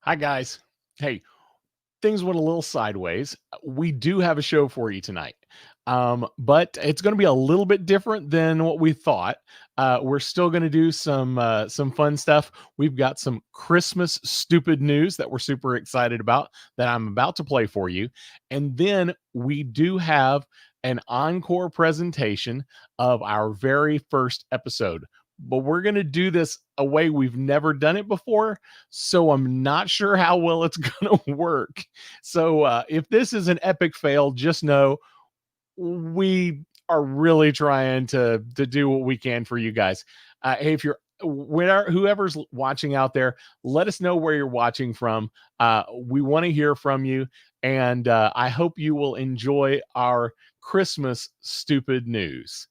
Hi, guys. Hey, things went a little sideways. We do have a show for you tonight, but it's going to be a little bit different than what we thought. We're still going to do some fun stuff. We've got some Christmas stupid news that we're super excited about that I'm about to play for you, and then we do have an encore presentation of our very first episode. But we're going to do this a way we've never done it before. So I'm not sure how well it's going to work. So if this is an epic fail, just know we are really trying to do what we can for you guys. Hey, if you're whoever's watching out there, let us know where you're watching from. We want to hear from you, and I hope you will enjoy our Christmas stupid news.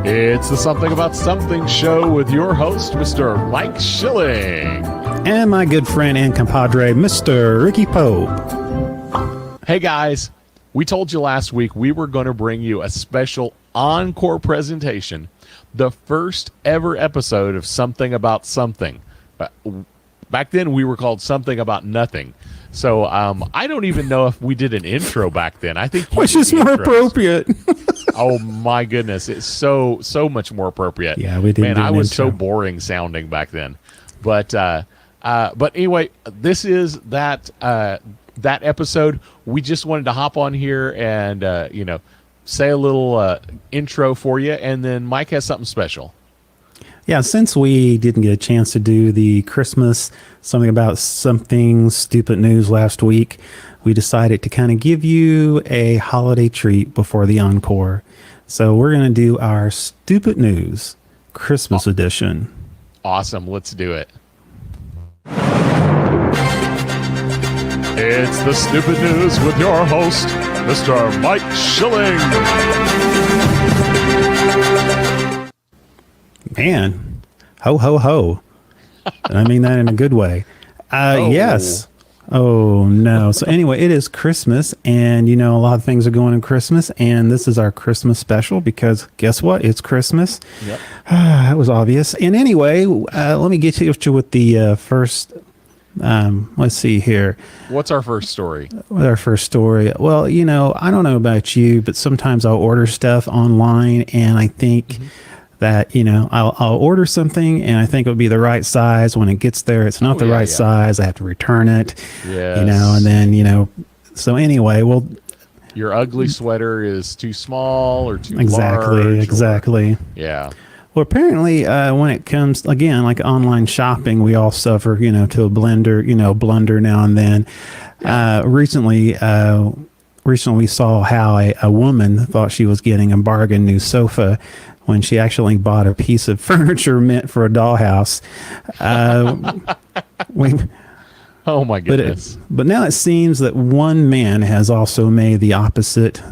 It's the Something About Something show with your host, Mr. Mike Schilling. And my good friend and compadre, Mr. Ricky Pope. Hey guys, we told you last week we were going to bring you a special encore presentation, the first ever episode of Something About Something. Back then we were called Something About Nothing. So I don't even know if we did an intro back then. I think which is more appropriate. Oh my goodness, it's so much more appropriate. Yeah, we did. Man, I was so boring sounding back then. But anyway, this is that episode. We just wanted to hop on here and say a little intro for you, and then Mike has something special. Yeah, since we didn't get a chance to do the Christmas Something About Something stupid news last week, we decided to kind of give you a holiday treat before the encore. So we're going to do our stupid news Christmas edition. Awesome. Let's do it. It's the stupid news with your host, Mr. Mike Schilling. Man, ho, ho, ho. And I mean that in a good way. Yes. Oh, no. So anyway, it is Christmas, and, a lot of things are going on Christmas, and this is our Christmas special because guess what? It's Christmas. Yep. That was obvious. And anyway, let me get you with the first, let's see here. What's our first story? Our first story. Well, I don't know about you, but sometimes I'll order stuff online, and I think that, I'll order something and I think it'll be the right size. When it gets there, it's not the right size. I have to return it, yes. And then, so anyway, well, your ugly sweater is too small or too large. Exactly. Yeah. Well, apparently, when it comes, again, like online shopping, we all suffer, to a blunder now and then. Recently, we saw how a woman thought she was getting a bargain new sofa when she actually bought a piece of furniture meant for a dollhouse. Oh my goodness. But now it seems that one man has also made the opposite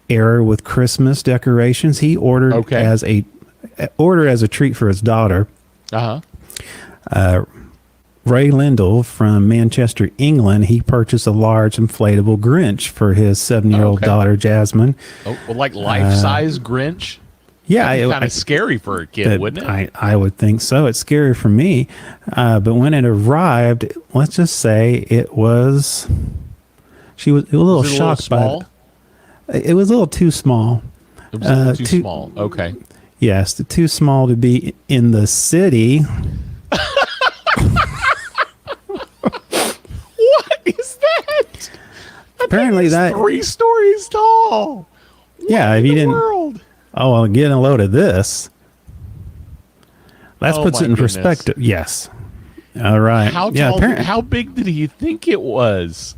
error with Christmas decorations. He ordered as a treat for his daughter. Ray Lindell from Manchester, England, he purchased a large inflatable Grinch for his 7-year-old daughter, Jasmine. Oh, well, like life-size Grinch? Yeah. It's kind of scary for a kid, wouldn't it? I would think so. It's scary for me. But when it arrived, let's just say she was a little shocked by it. It was a little too small. It was a little too small. Okay. Yes, too small to be in the city. What is that? Apparently that 3 stories tall. Yeah, if you didn't. World? Oh, well, get a load of this. That puts it in perspective. Yes. All right. How tall? How big did he think it was?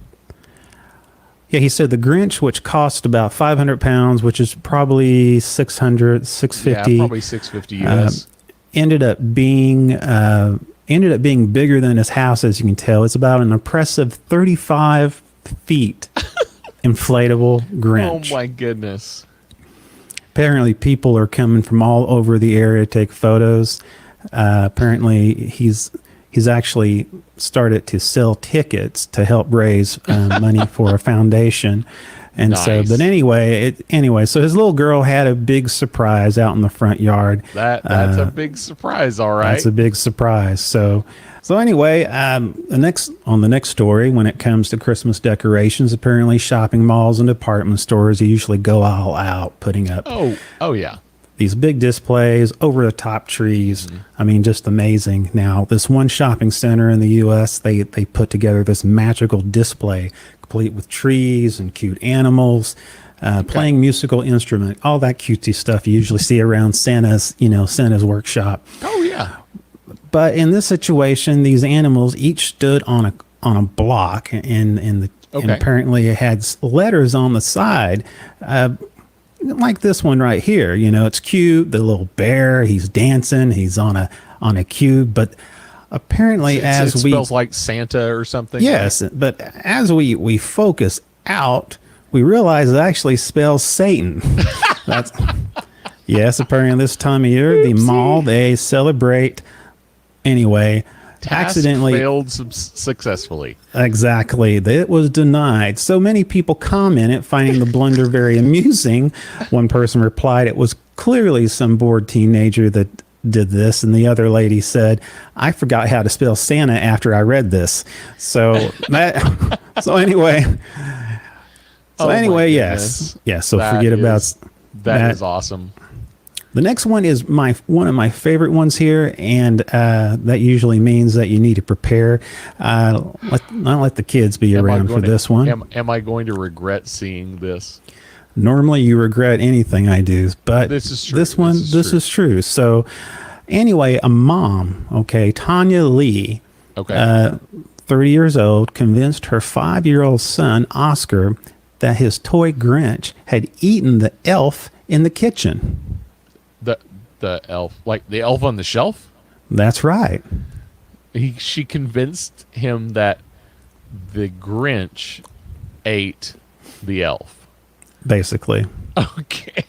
Yeah, he said the Grinch, which cost about 500 pounds, which is probably 600, 650. Yeah, probably 650 US. Ended up being bigger than his house, as you can tell. It's about an impressive 35 feet inflatable Grinch. Oh my goodness. Apparently, people are coming from all over the area to take photos. Apparently, he's he's actually started to sell tickets to help raise money for a foundation. And so, but anyway, so his little girl had a big surprise out in the front yard. That's a big surprise, all right. That's a big surprise. So anyway, the next story, when it comes to Christmas decorations, apparently shopping malls and department stores usually go all out, putting up oh yeah, these big displays, over the top trees. I mean, just amazing. Now, this one shopping center in the U.S., they put together this magical display, complete with trees and cute animals, playing musical instrument, all that cutesy stuff you usually see around Santa's workshop. Oh yeah. But in this situation, these animals each stood on a block, and apparently it had letters on the side, like this one right here. It's cute. The little bear, he's dancing. He's on a cube, but apparently it spells like Santa or something. Yes, but as we focus out, we realize it actually spells Satan. Yes, apparently this time of year, the mall, they celebrate. Anyway, accidentally failed successfully. Exactly. It was denied. So many people commented, finding the blunder very amusing. One person replied it was clearly some bored teenager that did this, and the other lady said, I forgot how to spell Santa after I read this. So anyway. Yes. So forget about that. Is awesome. The next one is one of my favorite ones here, and that usually means that you need to prepare. Not let the kids be around for this one. Am I going to regret seeing this? Normally, you regret anything I do, but this is true. This is true. So, anyway, a mom, Tanya Lee, 30 years old, convinced her 5-year-old son Oscar that his toy Grinch had eaten the elf in the kitchen. The elf, like the elf on the shelf? That's right. She convinced him that the Grinch ate the elf. Basically. Okay.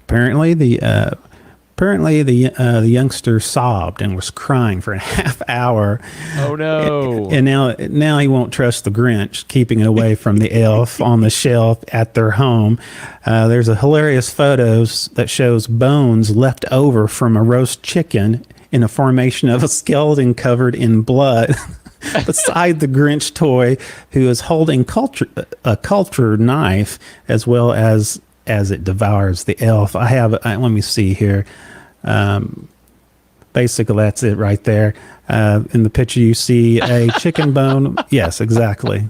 Apparently the youngster sobbed and was crying for a half hour. Oh no! And now he won't trust the Grinch, keeping it away from the elf on the shelf at their home. There's a hilarious photos that shows bones left over from a roast chicken in a formation of a skeleton covered in blood. Beside the Grinch toy, who is holding a cultured knife, as well as it devours the elf. Let me see here. Basically, that's it right there. In the picture, you see a chicken bone. Yes, exactly.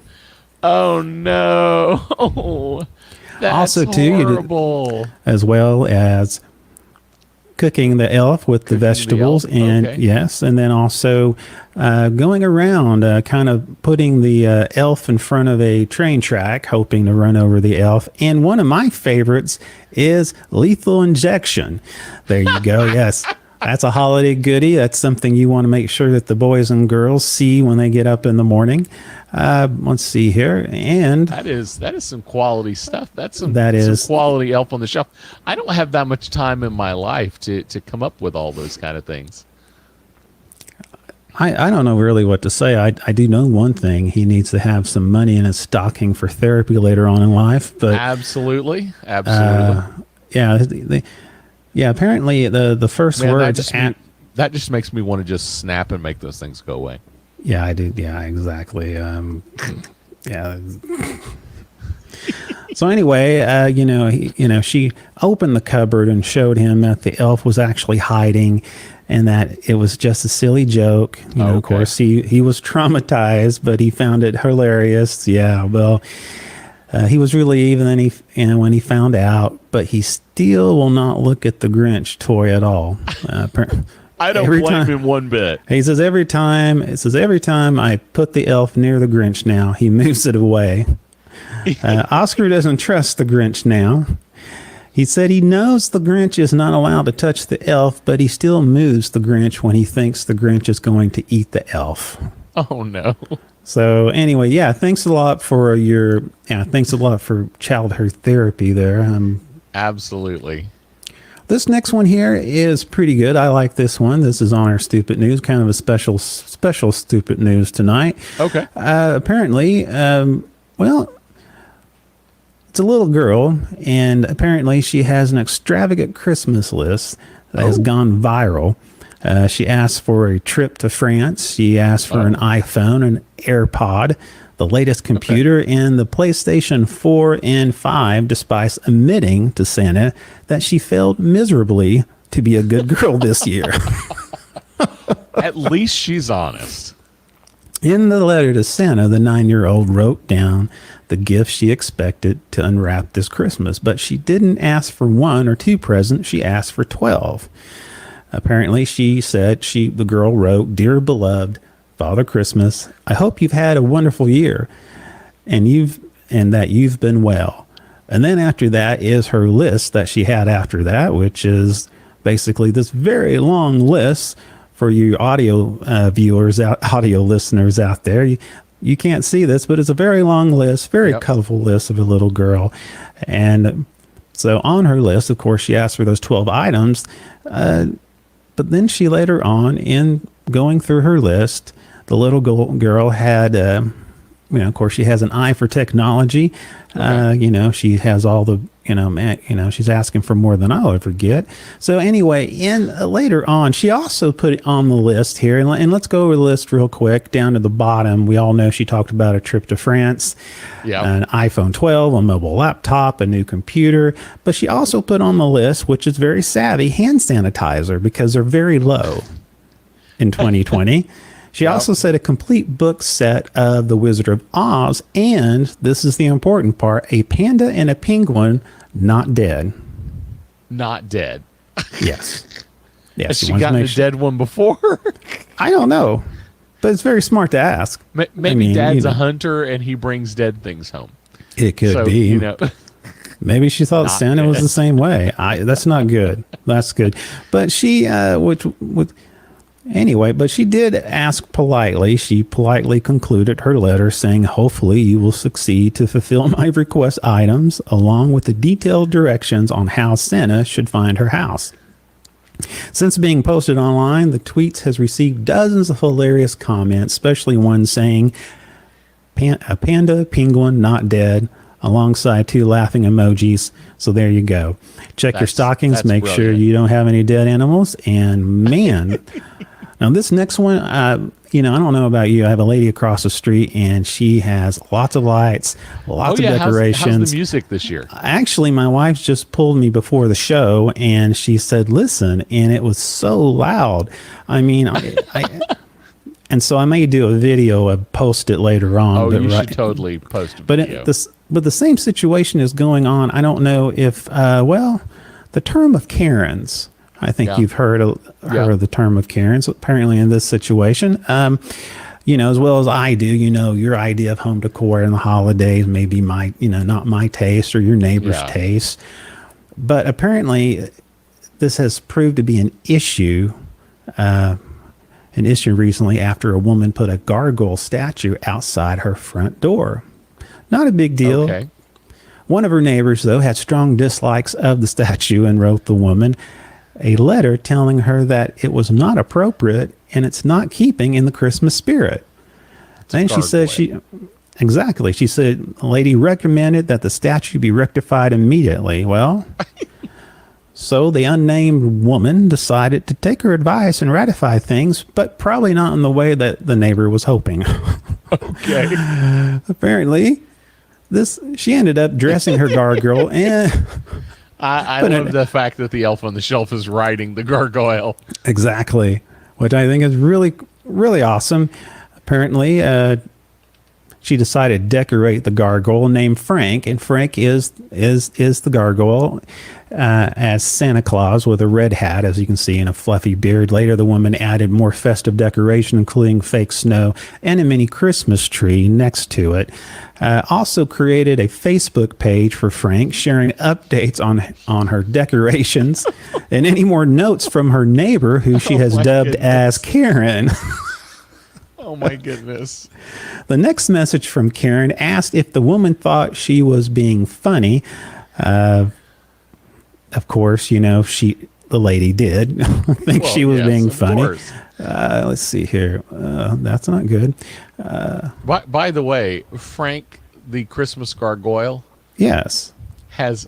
Oh no! That's also horrible. As well as cooking the elf with the vegetables, and then also going around, kind of putting the elf in front of a train track, hoping to run over the elf. And one of my favorites is lethal injection. There you go. Yes. That's a holiday goodie. That's something you want to make sure that the boys and girls see when they get up in the morning. Let's see here, and that is some quality stuff. That's some quality elf on the shelf. I don't have that much time in my life to come up with all those kind of things. I don't know really what to say. I do know one thing: he needs to have some money in his stocking for therapy later on in life. But absolutely. Yeah, apparently the first words that just makes me want to just snap and make those things go away. Yeah, I do. Yeah, exactly. So anyway, she opened the cupboard and showed him that the elf was actually hiding, and that it was just a silly joke. Of course, he was traumatized, but he found it hilarious. Yeah, well. He was relieved when he found out, but he still will not look at the Grinch toy at all. I don't blame him one bit. He says every time I put the elf near the Grinch now, he moves it away. Oscar doesn't trust the Grinch now. He said he knows the Grinch is not allowed to touch the elf, but he still moves the Grinch when he thinks the Grinch is going to eat the elf. Oh no. So anyway, thanks a lot for childhood therapy there. Absolutely. This next one here is pretty good. I like this one. This is on our stupid news, kind of a special stupid news tonight. Okay. Apparently, well, it's a little girl, and apparently she has an extravagant Christmas list that has gone viral. She asked for a trip to France. She asked for an iPhone, an AirPod, the latest computer, and the PlayStation 4 and 5, despite admitting to Santa that she failed miserably to be a good girl this year. At least she's honest. In the letter to Santa, the 9-year-old wrote down the gifts she expected to unwrap this Christmas, but she didn't ask for 1 or 2 presents. She asked for 12. Apparently, she said the girl wrote, "Dear beloved Father Christmas, I hope you've had a wonderful year and that you've been well." And then after that is her list that she had after that, which is basically this very long list for you audio audio listeners out there. You can't see this, but it's a very long list, very colorful list of a little girl. And so on her list, of course, she asked for those 12 items. But then she later on, in going through her list, the little girl had, of course, she has an eye for technology. Okay. She has all the, she's asking for more than I'll ever get. So anyway, later on, she also put it on the list here. And let's go over the list real quick down to the bottom. We all know she talked about a trip to France, an iPhone 12, a mobile laptop, a new computer. But she also put on the list, which is very savvy, hand sanitizer, because they're very low in 2020. She also said a complete book set of The Wizard of Oz, and this is the important part, a panda and a penguin not dead. Not dead. Yes. Has she gotten a dead one before? I don't know, but it's very smart to ask. Maybe Dad's a hunter and he brings dead things home. It could be. Maybe she thought Santa was the same way. That's not good. That's good. But she, anyway, but she did ask politely. She politely concluded her letter saying, "Hopefully you will succeed to fulfill my request items along with the detailed directions on how Santa should find her house." Since being posted online, the tweets has received dozens of hilarious comments, especially one saying, "A panda, penguin, not dead," alongside 2 laughing emojis. So there you go. Check your stockings. Make sure you don't have any dead animals. And man... Now, this next one, I don't know about you. I have a lady across the street, and she has lots of lights, lots of decorations. How's the music this year? Actually, my wife just pulled me before the show, and she said, "Listen," and it was so loud. I mean, and so I may do a video, post it later on. Oh, you should totally post a video. But the same situation is going on. I don't know if, the term of Karens. I think you've heard of the term of Karens, apparently in this situation. As well as I do, your idea of home decor in the holidays may be not my taste or your neighbor's taste. But apparently this has proved to be an issue recently after a woman put a gargoyle statue outside her front door. Not a big deal. Okay. One of her neighbors, though, had strong dislikes of the statue and wrote the woman a letter telling her that it was not appropriate and it's not keeping in the Christmas spirit. Then she said she said the lady recommended that the statue be rectified immediately. Well, so the unnamed woman decided to take her advice and ratify things, but probably not in the way that the neighbor was hoping. Okay. Apparently, she ended up dressing her gargoyle and... I love the fact that the elf on the shelf is riding the gargoyle. Exactly. Which I think is really, really awesome. Apparently, she decided to decorate the gargoyle named Frank, and Frank is the gargoyle as Santa Claus with a red hat, as you can see, and a fluffy beard. Later, the woman added more festive decoration, including fake snow and a mini Christmas tree next to it. Also created a Facebook page for Frank, sharing updates on her decorations and any more notes from her neighbor, who she has dubbed as Karen. Oh my goodness. The next message from Karen asked if the woman thought she was being funny. of course, the lady did. I think Well, she was yes, being of funny. course. Let's see here. That's not good. By the way, Frank the Christmas gargoyle Yes. has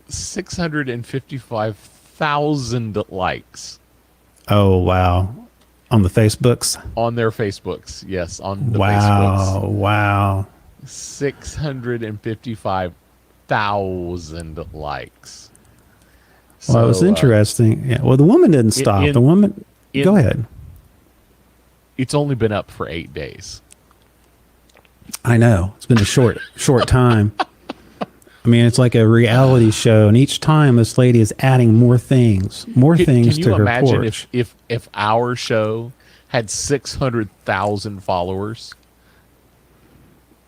655,000 likes Oh, wow. On the Facebooks. on their Facebooks. Yes, on the Facebooks. Wow. Wow. 655,000 likes. Well, it was So interesting. Yeah. Well, the woman didn't stop. The woman. Go ahead. it's only been up for 8 days. I know. It's been a short time. I mean, it's like a reality show, and each time this lady is adding more things Can to you her imagine porch. if our show had 600,000 followers?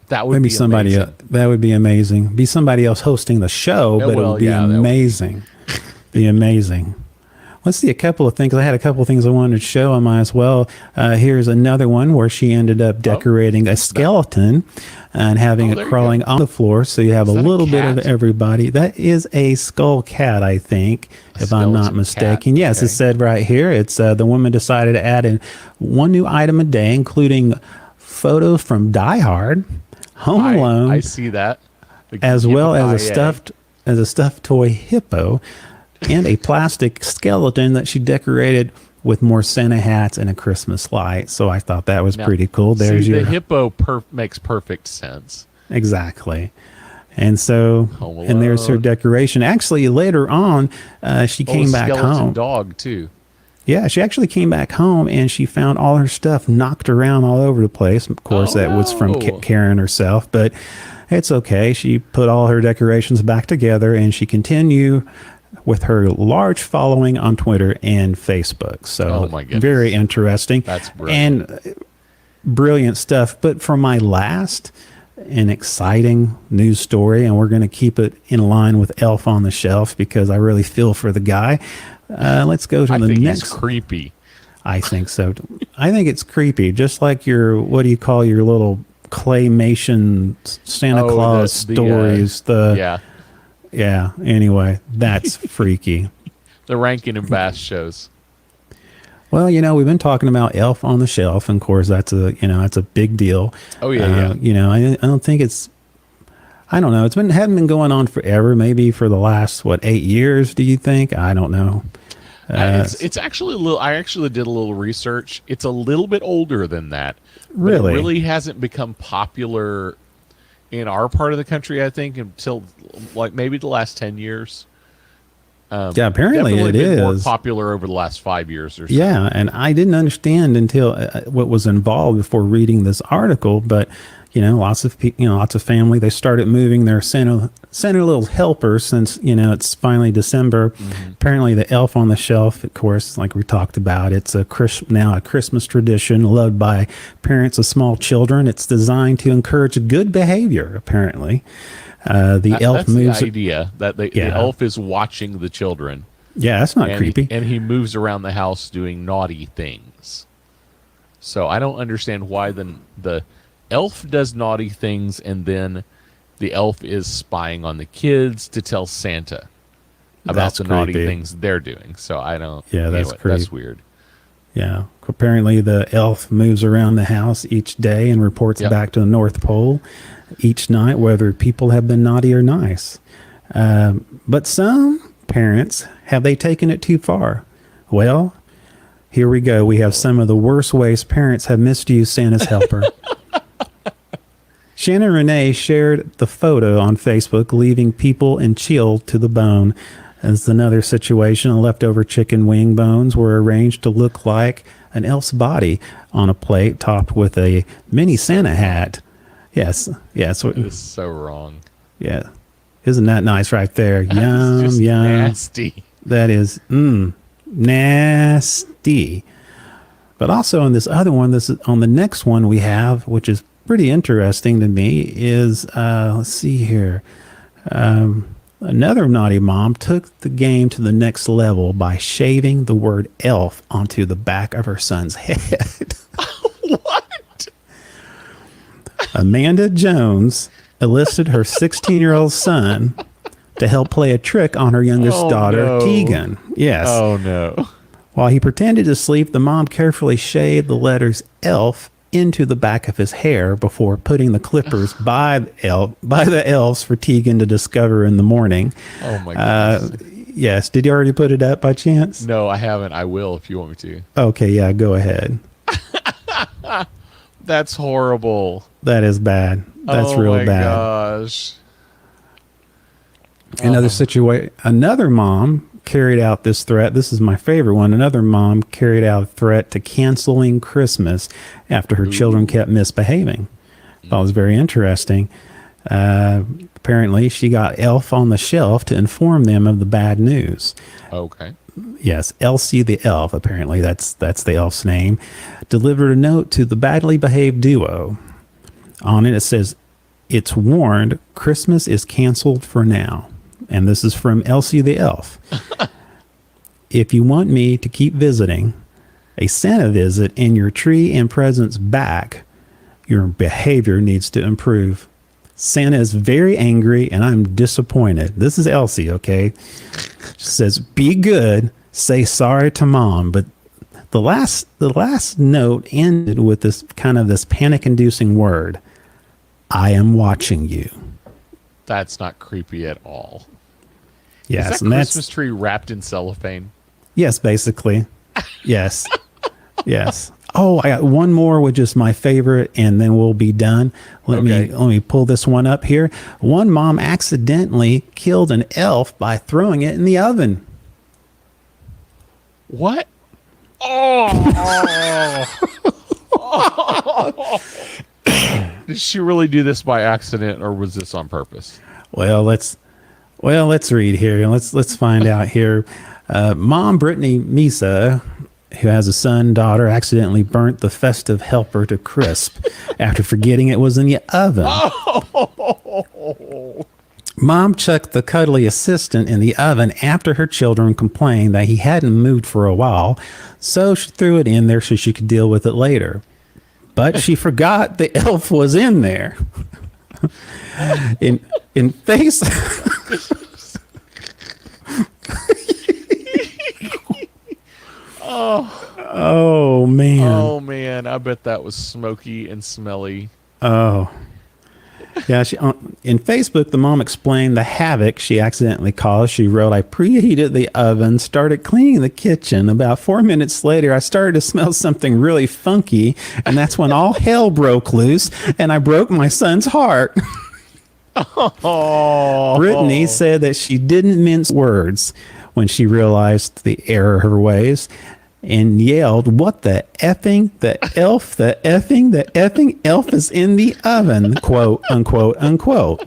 That would Maybe be somebody amazing. that would be amazing. Be somebody else hosting the show, Yeah, but it well, would be yeah, that would be- amazing. Be amazing. Let's see a couple of things. I had a couple of things I wanted to show. I might as well. Here's another one where she ended up decorating a skeleton and having Oh, it there you crawling on the floor. So you have a that a little bit of cat? everybody. That is a skull cat, I think, if I'm not skeleton mistaken. cat, Yes, okay. it said right here. It's the woman decided to add in one new item a day, including photos from Die Hard, Home Alone, I see that. as well as Yippee-ki-yay. a stuffed toy hippo and a plastic skeleton that she decorated with more Santa hats and a Christmas light. So I thought that was Now, pretty cool. There's see, your the hippo makes perfect sense. exactly. And so, Home and there's her Alone. decoration. Actually, later on, she Oh, came back skeleton home. dog too. Yeah, she actually came back home and she found all her stuff knocked around all over the place. Of course, Oh, that was from no. Karen herself, but it's okay. She put all her decorations back together and she continued with her large following on Twitter and Facebook. So, Oh, my goodness. very interesting. That's brilliant. And brilliant stuff. But for my last an exciting news story, and we're going to keep it in line with Elf on the Shelf because I really feel for the guy. Let's go to I the think next. he's creepy. I think so. I think it's creepy, just like your what do you call your little claymation Santa Oh, Claus the, stories? Yeah, Yeah. Anyway, that's freaky. the Rankin and Bass shows. Well, we've been talking about Elf on the Shelf, and of course that's a big deal. Oh, yeah, yeah. I don't think I don't know. Hadn't been going on forever. Maybe for the last 8 years? Do you think? I don't know. It's actually a little. I actually did a little research. It's a little bit older than that. But Really? it really hasn't become popular in our part of the country. I think until like maybe the last 10 years. Yeah, apparently Definitely it been more is. popular over the last 5 years or so. Yeah, and I didn't understand until what was involved before reading this article. But lots of lots of family, they started moving their Santa little helpers since it's finally December. Mm-hmm. Apparently, the Elf on the Shelf, of course, like we talked about, it's now a Christmas tradition loved by parents of small children. It's designed to encourage good behavior. Apparently, the elf That's moves. the idea that the elf is watching the children. Yeah, that's not and creepy. and he moves around the house doing naughty things. So I don't understand why the elf does naughty things and then the elf is spying on the kids to tell Santa about That's the naughty creepy. things they're doing. So I don't. Yeah, that's anyway, creepy. that's weird. Yeah. Apparently, the elf moves around the house each day and reports Yep. back to the North Pole each night, whether people have been naughty or nice. But some parents, have they taken it too far? Well, here we go. We have some of the worst ways parents have misused Santa's helper. Shannon Renee shared the photo on Facebook, leaving people chilled to the bone. As another situation, leftover chicken wing bones were arranged to look like an elf's body on a plate topped with a mini Santa hat. Yes. It's so wrong. Yeah. Isn't that nice right there? It's Yum, just yum. nasty. That is nasty. But also on this other one, this is on the next one we have, which is pretty interesting to me, is let's see here. Another naughty mom took the game to the next level by shaving the word elf onto the back of her son's head. What? Amanda Jones enlisted her 16-year-old son to help play a trick on her youngest daughter, no. Tegan. Yes. Oh, no. While he pretended to sleep, the mom carefully shaved the letters elf into the back of his hair before putting the clippers by the elves for Tegan to discover in the morning. Oh, my goodness. Yes. Did you already put it up by chance? No, I haven't. I will if you want me to. Okay, yeah, go ahead. That's horrible. That is bad. That's real bad. Oh, my gosh. Another mom carried out this threat. This is my favorite one. Another mom carried out a threat to canceling Christmas after her children kept misbehaving. That was very interesting. Apparently, she got Elf on the Shelf to inform them of the bad news. Okay. Yes, Elsie the Elf, apparently that's the elf's name, delivered a note to the badly behaved duo. On it says, "It's warned, Christmas is canceled for now." And this is from Elsie the Elf. "If you want me to keep visiting, a Santa visit, and your tree and presents back, your behavior needs to improve. Santa is very angry and I'm disappointed." This is Elsie, okay? She says, "Be good, say sorry to mom." But the last note ended with this panic-inducing word, "I am watching you." That's not creepy at all. Yes, is that Christmas tree wrapped in cellophane? Yes, basically. Yes. Yes. Oh, I got one more, which is my favorite, and then we'll be done. Let me pull this one up here. One mom accidentally killed an elf by throwing it in the oven. What? Oh. Did she really do this by accident, or was this on purpose? Well, let's read here. Let's find out here. Mom Brittany Misa, who has a son, daughter, accidentally burnt the festive helper to crisp after forgetting it was in the oven. Oh. Mom chucked the cuddly assistant in the oven after her children complained that he hadn't moved for a while, so she threw it in there so she could deal with it later. But she forgot the elf was in there. In face. Oh man. Oh man, I bet that was smoky and smelly. Oh. Yeah, in Facebook, the mom explained the havoc she accidentally caused. She wrote, "I preheated the oven, started cleaning the kitchen. About 4 minutes later, I started to smell something really funky, and that's when all hell broke loose, and I broke my son's heart." Oh. Brittany said that she didn't mince words when she realized the error of her ways, and yelled, "What the effing, the effing elf is in the oven," quote, unquote, unquote.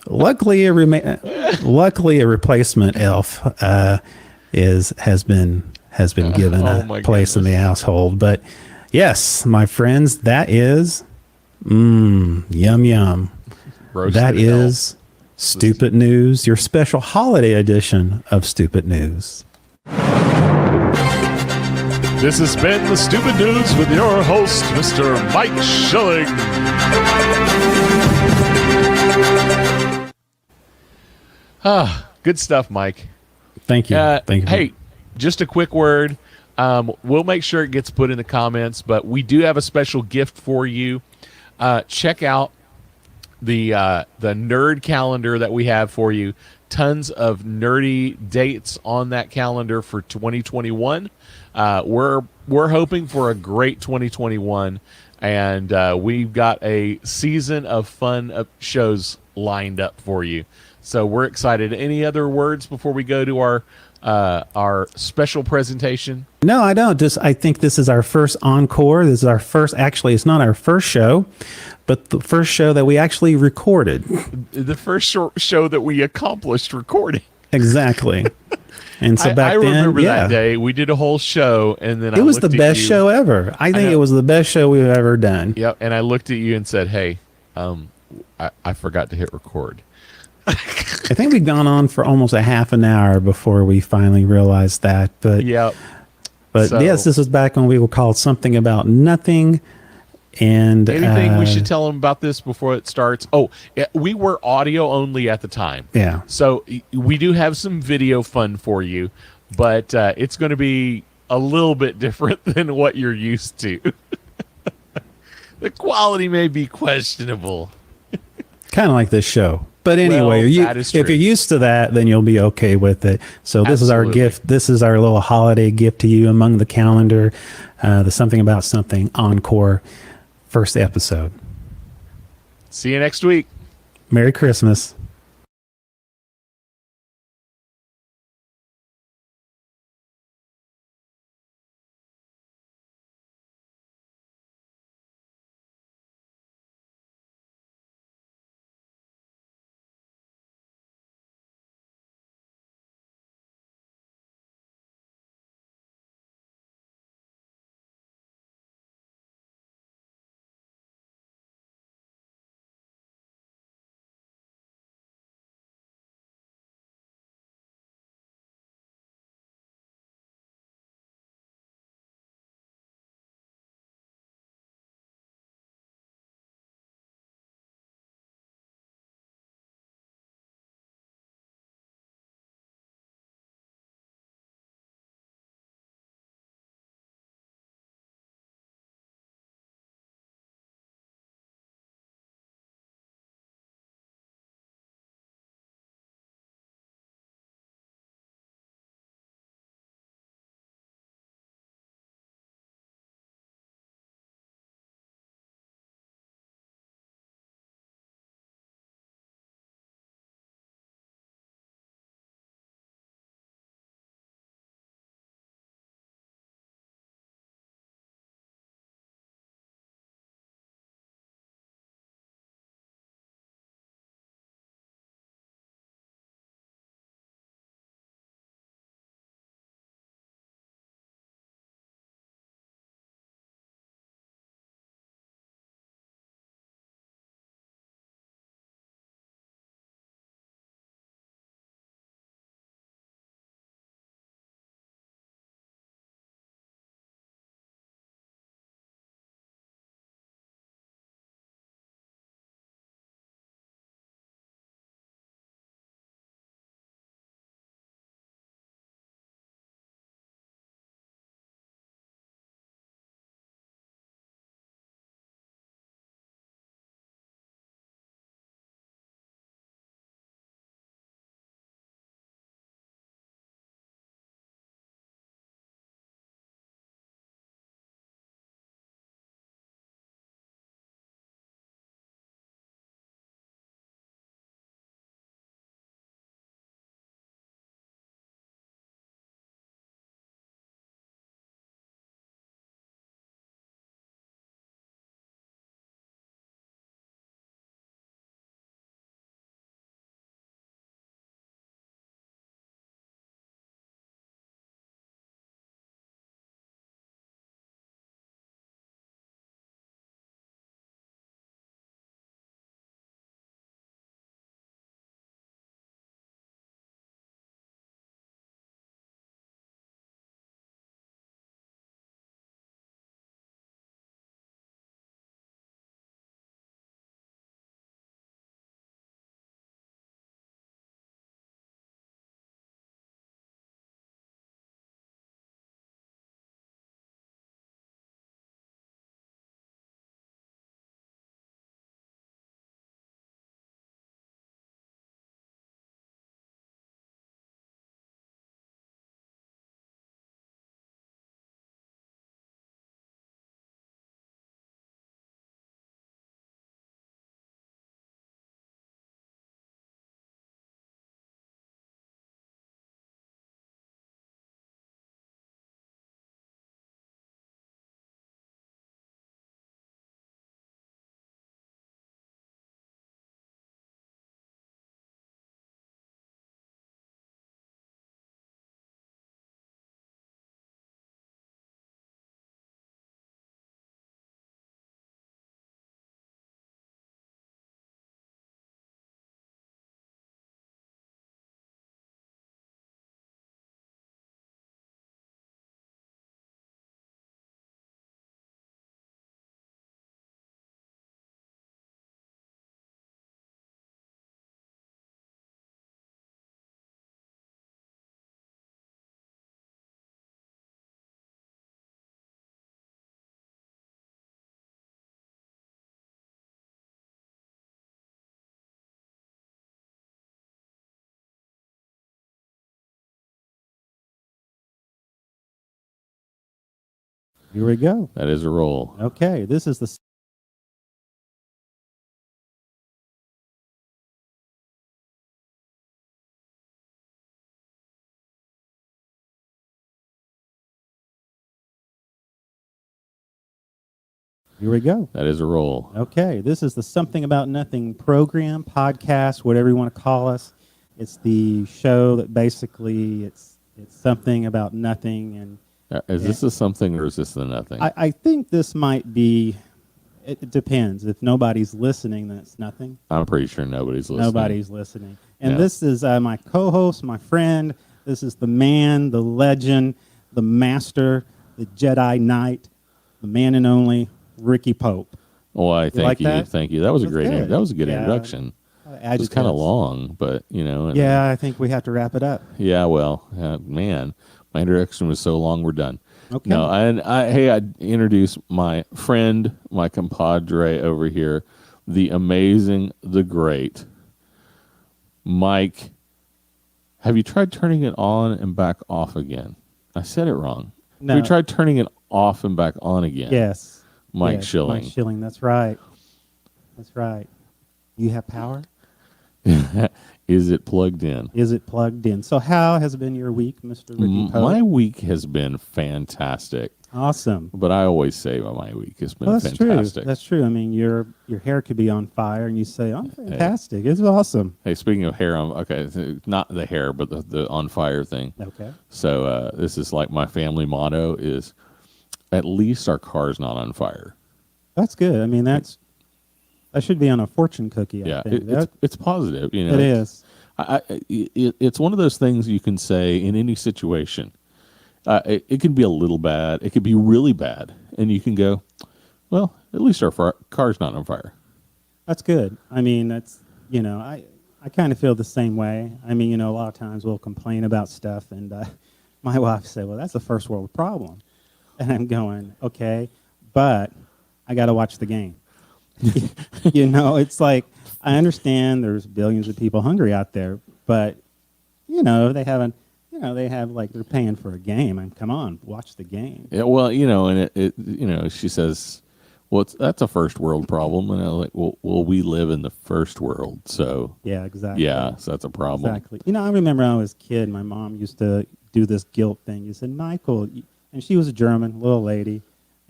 Luckily, a replacement elf has been given a place in the household. But yes, my friends, that is yum yum. Roasted that elf. is Stupid News, your special holiday edition of Stupid News. This has been the Stupid News with your host, Mr. Mike Schilling. Good stuff, Mike. Thank you. Thank you. Hey, just a quick word. We'll make sure it gets put in the comments, but we do have a special gift for you. Check out the nerd calendar that we have for you. Tons of nerdy dates on that calendar for 2021. We're hoping for a great 2021, and we've got a season of fun shows lined up for you. So we're excited. Any other words before we go to our special presentation? No, I don't. I think this is our first encore. This is our first. Actually, it's not our first show, but the first show that we actually recorded. The first show that we accomplished recording. Exactly. And so back I then, remember that day we did a whole show, and then it was the best show ever. I think it was the best show we've ever done. Yep. And I looked at you and said, "Hey, I forgot to hit record." I think we'd gone on for almost a half an hour before we finally realized that. But yep. But yes, this was back when we were called Something About Nothing. And Anything we should tell them about this before it starts? Oh, we were audio only at the time. yeah, So we do have some video fun for you, but it's going to be a little bit different than what you're used to. The quality may be questionable. kind of like this show. But Well, anyway, that is if true. you're used to that, then you'll be okay with it. So this is our Absolutely. gift. This is our little holiday gift to you among the calendar. The Something About Something Encore first episode. See you next week. Merry Christmas. Here we go. That is a roll. Okay, this is the. Here we go. That is a roll. Okay, this is the Something About Nothing program, podcast, whatever you want to call us. It's the show that basically it's something about nothing, and Is this a something or is this the nothing? I think this might be. It depends. If nobody's listening, then it's nothing. I'm pretty sure nobody's listening. Nobody's listening. And Yeah. this is my co-host, my friend. This is the man, the legend, the master, the Jedi Knight, the man and only Ricky Pope. Oh, I thank like you. that? Thank you. That was a That's great. good. That was a good Yeah. introduction. It was Adjectives. kind of long, but and, Yeah, I think we have to wrap it up. Yeah, well, man, my introduction was so long. We're done. Okay. No, I introduce my friend, my compadre over here, the amazing, the great Mike. Have you tried turning it on and back off again? I said it wrong. No. Have you tried turning it off and back on again? Yes. Mike Yes, Schilling. Mike Schilling. That's right. That's right. You have power? Is it plugged in? Is it plugged in? So how has been your week, Mr. Ricky Pope? My week has been fantastic. Awesome. But I always say my week has been Well, that's fantastic. true. That's true. I mean, your hair could be on fire, and you say, "I'm fantastic." It's awesome. Hey, speaking of hair, not the hair, but the on fire thing. Okay. So this is like my family motto is, at least our car's not on fire. That's good. I mean, that should be on a fortune cookie. I think. It's positive. It is. It's one of those things you can say in any situation. It can be a little bad. It could be really bad, and you can go, well, at least our car's not on fire. That's good. I mean, that's I kind of feel the same way. I mean, a lot of times we'll complain about stuff, and my wife said, "Well, that's a first world problem," and I'm going, "Okay, but I got to watch the game." It's like I understand there's billions of people hungry out there, but they haven't. They have they're paying for a game, and come on, watch the game. Yeah, well, and she says, "Well, that's a first world problem," and I'm like, "Well, we live in the first world, so Yeah, exactly. yeah, so that's a problem." Exactly. I remember when I was a kid, my mom used to do this guilt thing. You said, "Michael," and she was a German little lady,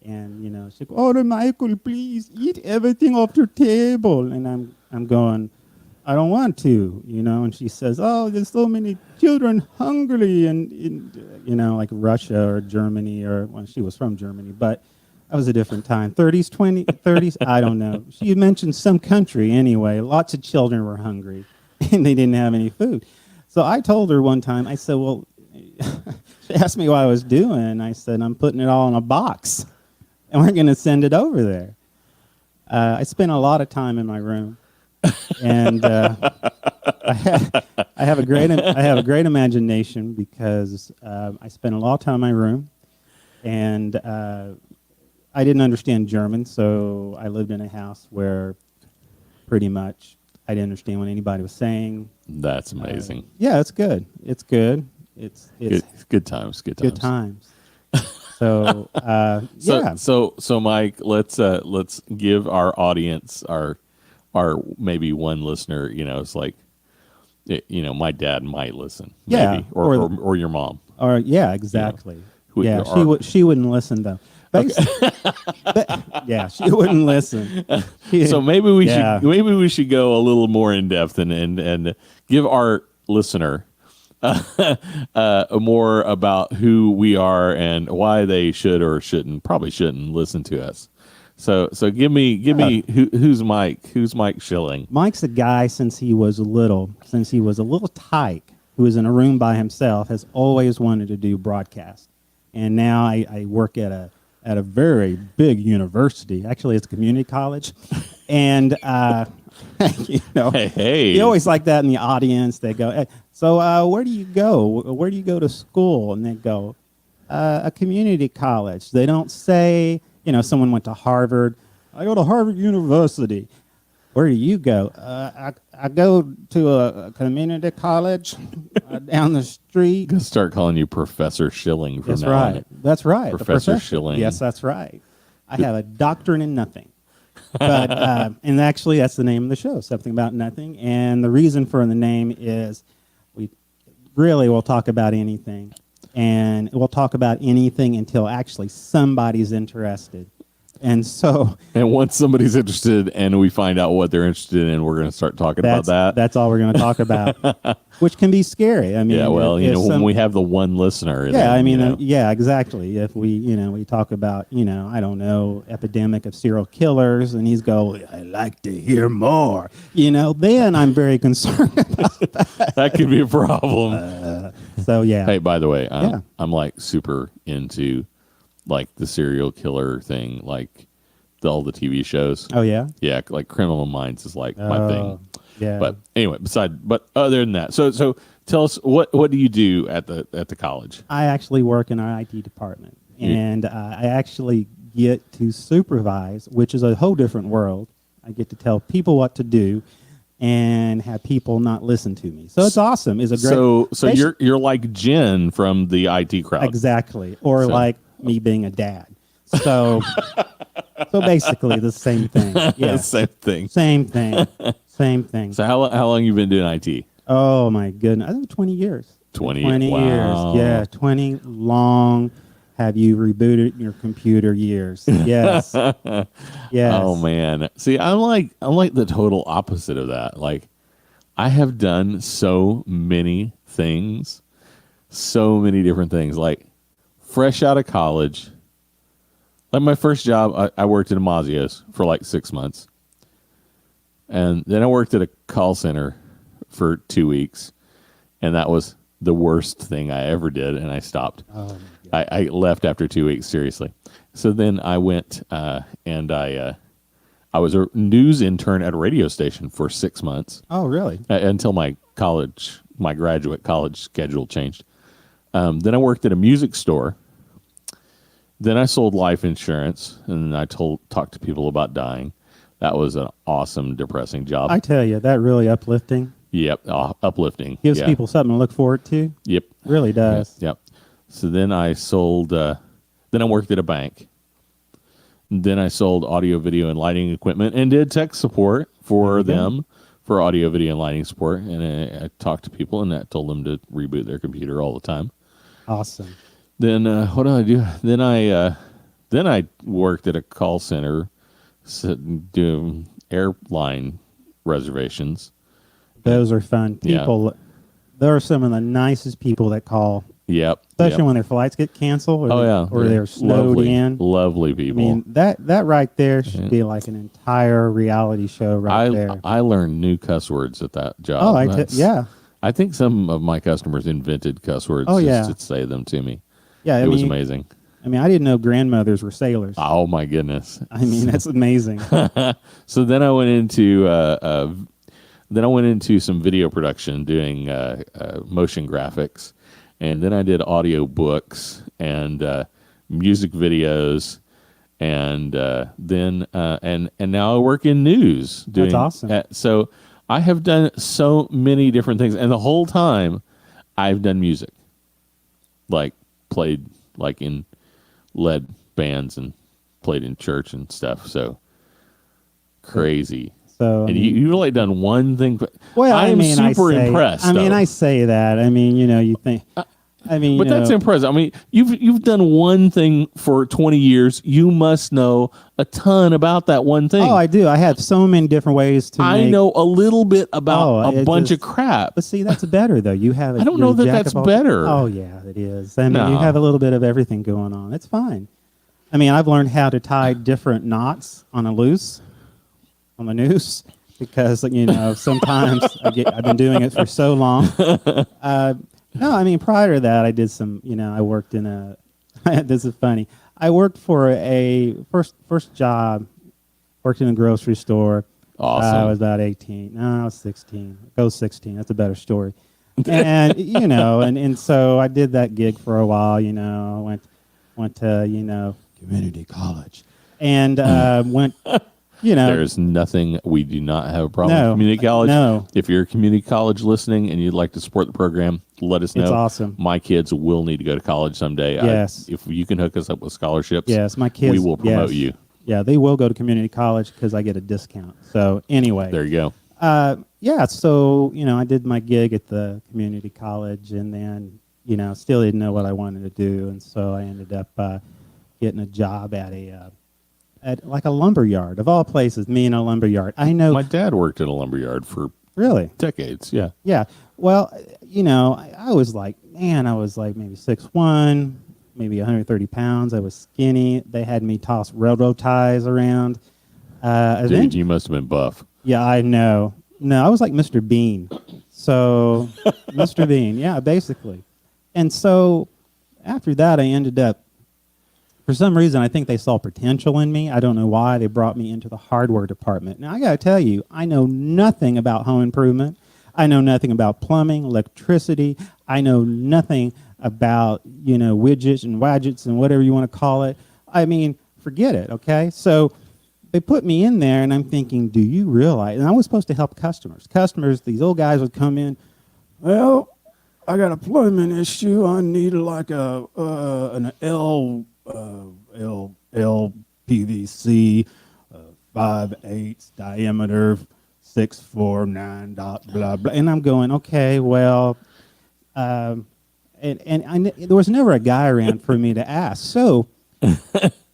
and she'd go, "Oh, Michael, please eat everything off your table," and I'm going, "I don't want to," and she says, "Oh, there's so many children hungry," and like Russia or Germany, or when she was from Germany, but that was a different time. 30s, I don't know. She mentioned some country anyway. Lots of children were hungry, and they didn't have any food. So I told her one time, I said, well, she asked me what I was doing. I said, I'm putting it all in a box, and we're going to send it over there. I spent a lot of time in my room. And I have a great imagination because I spent a lot of time in my room, and I didn't understand German, so I lived in a house where pretty much I didn't understand what anybody was saying. That's amazing. Yeah, it's good. It's good. It's good times. good times. So yeah. So Mike, let's give our audience our maybe one listener. It's like, my dad might listen. Yeah, maybe, or your mom. Or yeah, exactly. Who- Yeah, or- she wouldn't listen though. Yeah, she wouldn't listen. So maybe we Yeah. should go a little more in depth and give our listener more about who we are and why they probably shouldn't listen to us. So give me who's Mike? Who's Mike Schilling? Mike's a guy since he was a little tyke who was in a room by himself, has always wanted to do broadcast. And now I work at a very big university. Actually, it's a community college. And Hey. you always like that in the audience. They go, "Hey, so where do you go? Where do you go to school?" And they go, "A community college." They don't say, someone went to Harvard. I go to Harvard University. Where do you go? I go to a community college down the street. Gonna start calling you Professor Schilling from That's now right. on. That's right. The Professor Schilling. Yes, that's right. I have a doctorate in nothing. But and actually, that's the name of the show, Something About Nothing. And the reason for the name is we really will talk about anything. And we'll talk about anything until actually somebody's interested. And so... And once somebody's interested and we find out what they're interested in, we're going to start talking about that. That's all we're going to talk about, which can be scary. I mean, Yeah, well, when we have the one listener. Yeah, then, I mean, you know. yeah, exactly. If we talk about, I don't know, epidemic of serial killers, and he's go, I'd like to hear more, then I'm very concerned about that. That could be a problem. So, yeah. Hey, by the way, Yeah. I'm like super into like the serial killer thing, like all the TV shows. Oh, yeah? Yeah, like Criminal Minds is like my thing. Yeah. But anyway, but other than that, so tell us what do you do at the college? I actually work in our IT department, and I actually get to supervise, which is a whole different world. I get to tell people what to do and have people not listen to me. So it's awesome. It's a great. So you're like Jen from the IT crowd. Exactly. Or like me being a dad. So so basically the same thing. Yeah. Same thing. Same thing. Same thing. So how long you been doing IT? Oh my goodness. I think 20 years. 20 years. Yeah, 20 long have you rebooted your computer years. Yes. Yes. Oh man. See, I'm like the total opposite of that. Like I have done so many things, so many different things. Like fresh out of college, like my first job, I worked at Amazios for like 6 months. And then I worked at a call center for 2 weeks. And that was the worst thing I ever did. And I stopped. Oh, I left after 2 weeks, seriously. So then I went and I was a news intern at a radio station for 6 months. Oh, really? Until my graduate college schedule changed. Then I worked at a music store. Then I sold life insurance, and I talked to people about dying. That was an awesome, depressing job. I tell you, that really uplifting. Yep, uplifting. Gives Yeah. people something to look forward to. Yep, Really does. Yep. So then I sold. Then I worked at a bank. Then I sold audio, video, and lighting equipment, and did tech support for them for audio, video, and lighting support. And I talked to people, and I told them to reboot their computer all the time. Awesome. Then what did I do? Then I worked at a call center, doing airline reservations. Those are fun. Yeah. People, there are some of the nicest people that call, Yep. especially yep. when their flights get canceled or they're snowed lovely, in. Lovely I people. mean, that right there should be like an entire reality show there. I learned new cuss words at that job. Oh, yeah. I think some of my customers invented cuss words just to say them to me. Yeah, It was amazing. I mean, I didn't know grandmothers were sailors. Oh my goodness! I mean, that's amazing. So then I went into some video production, doing motion graphics, and then I did audio books and music videos, and then now I work in news. That's awesome. So I have done so many different things, and the whole time I've done music, like played like in led bands and played in church and stuff. So crazy. So and you've only done one thing. Well, I'm super impressed. I say that. I mean, you think. I mean, but that's impressive. I mean, you've done one thing for 20 years. You must know a ton about that one thing. Oh, I do. I have so many different ways to. I know a little bit about a bunch of crap. But see, that's better though. You have. I don't know that that's better. Oh yeah, it is. I mean, you have a little bit of everything going on. It's fine. I mean, I've learned how to tie different knots on the noose, because sometimes I've been doing it for so long. No, I mean, prior to that, I did some, I worked in a, this is funny. I worked for a first job, worked in a grocery store. Awesome. I was about 18. No, I was 16. Go 16. That's a better story. And, and so I did that gig for a while, went to, community college. And went, There's nothing, we do not have a problem with community college. No. If you're a community college listening and you'd like to support the program, let us know. It's awesome. My kids will need to go to college someday. Yes. If you can hook us up with scholarships, Yes, my kids. we will promote yes. you. Yeah, they will go to community college because I get a discount. So anyway, There you go. yeah. So I did my gig at the community college, and then still didn't know what I wanted to do, and so I ended up getting a job at at like a lumber yard of all places. Me in a lumber yard. I know. My dad worked in a lumberyard for Really? decades. Yeah. Yeah. Well, I was like, man, I was like maybe 6'1", maybe 130 pounds. I was skinny. They had me toss railroad ties around. Dude, you must have been buff. Yeah, I know. No, I was like Mr. Bean. So, Mr. Bean, yeah, basically. And so, after that, I ended up, for some reason, I think they saw potential in me. I don't know why. They brought me into the hardware department. Now, I got to tell you, I know nothing about home improvement. I know nothing about plumbing, electricity. I know nothing about, widgets and wadgets and whatever you want to call it. I mean, forget it, okay? So they put me in there, and I'm thinking, do you realize? And I was supposed to help customers. These old guys would come in, well, I got a plumbing issue. I need like an L PVC, 5/8 diameter, 649 dot blah blah. And I'm going, okay, well, and there was never a guy around for me to ask. So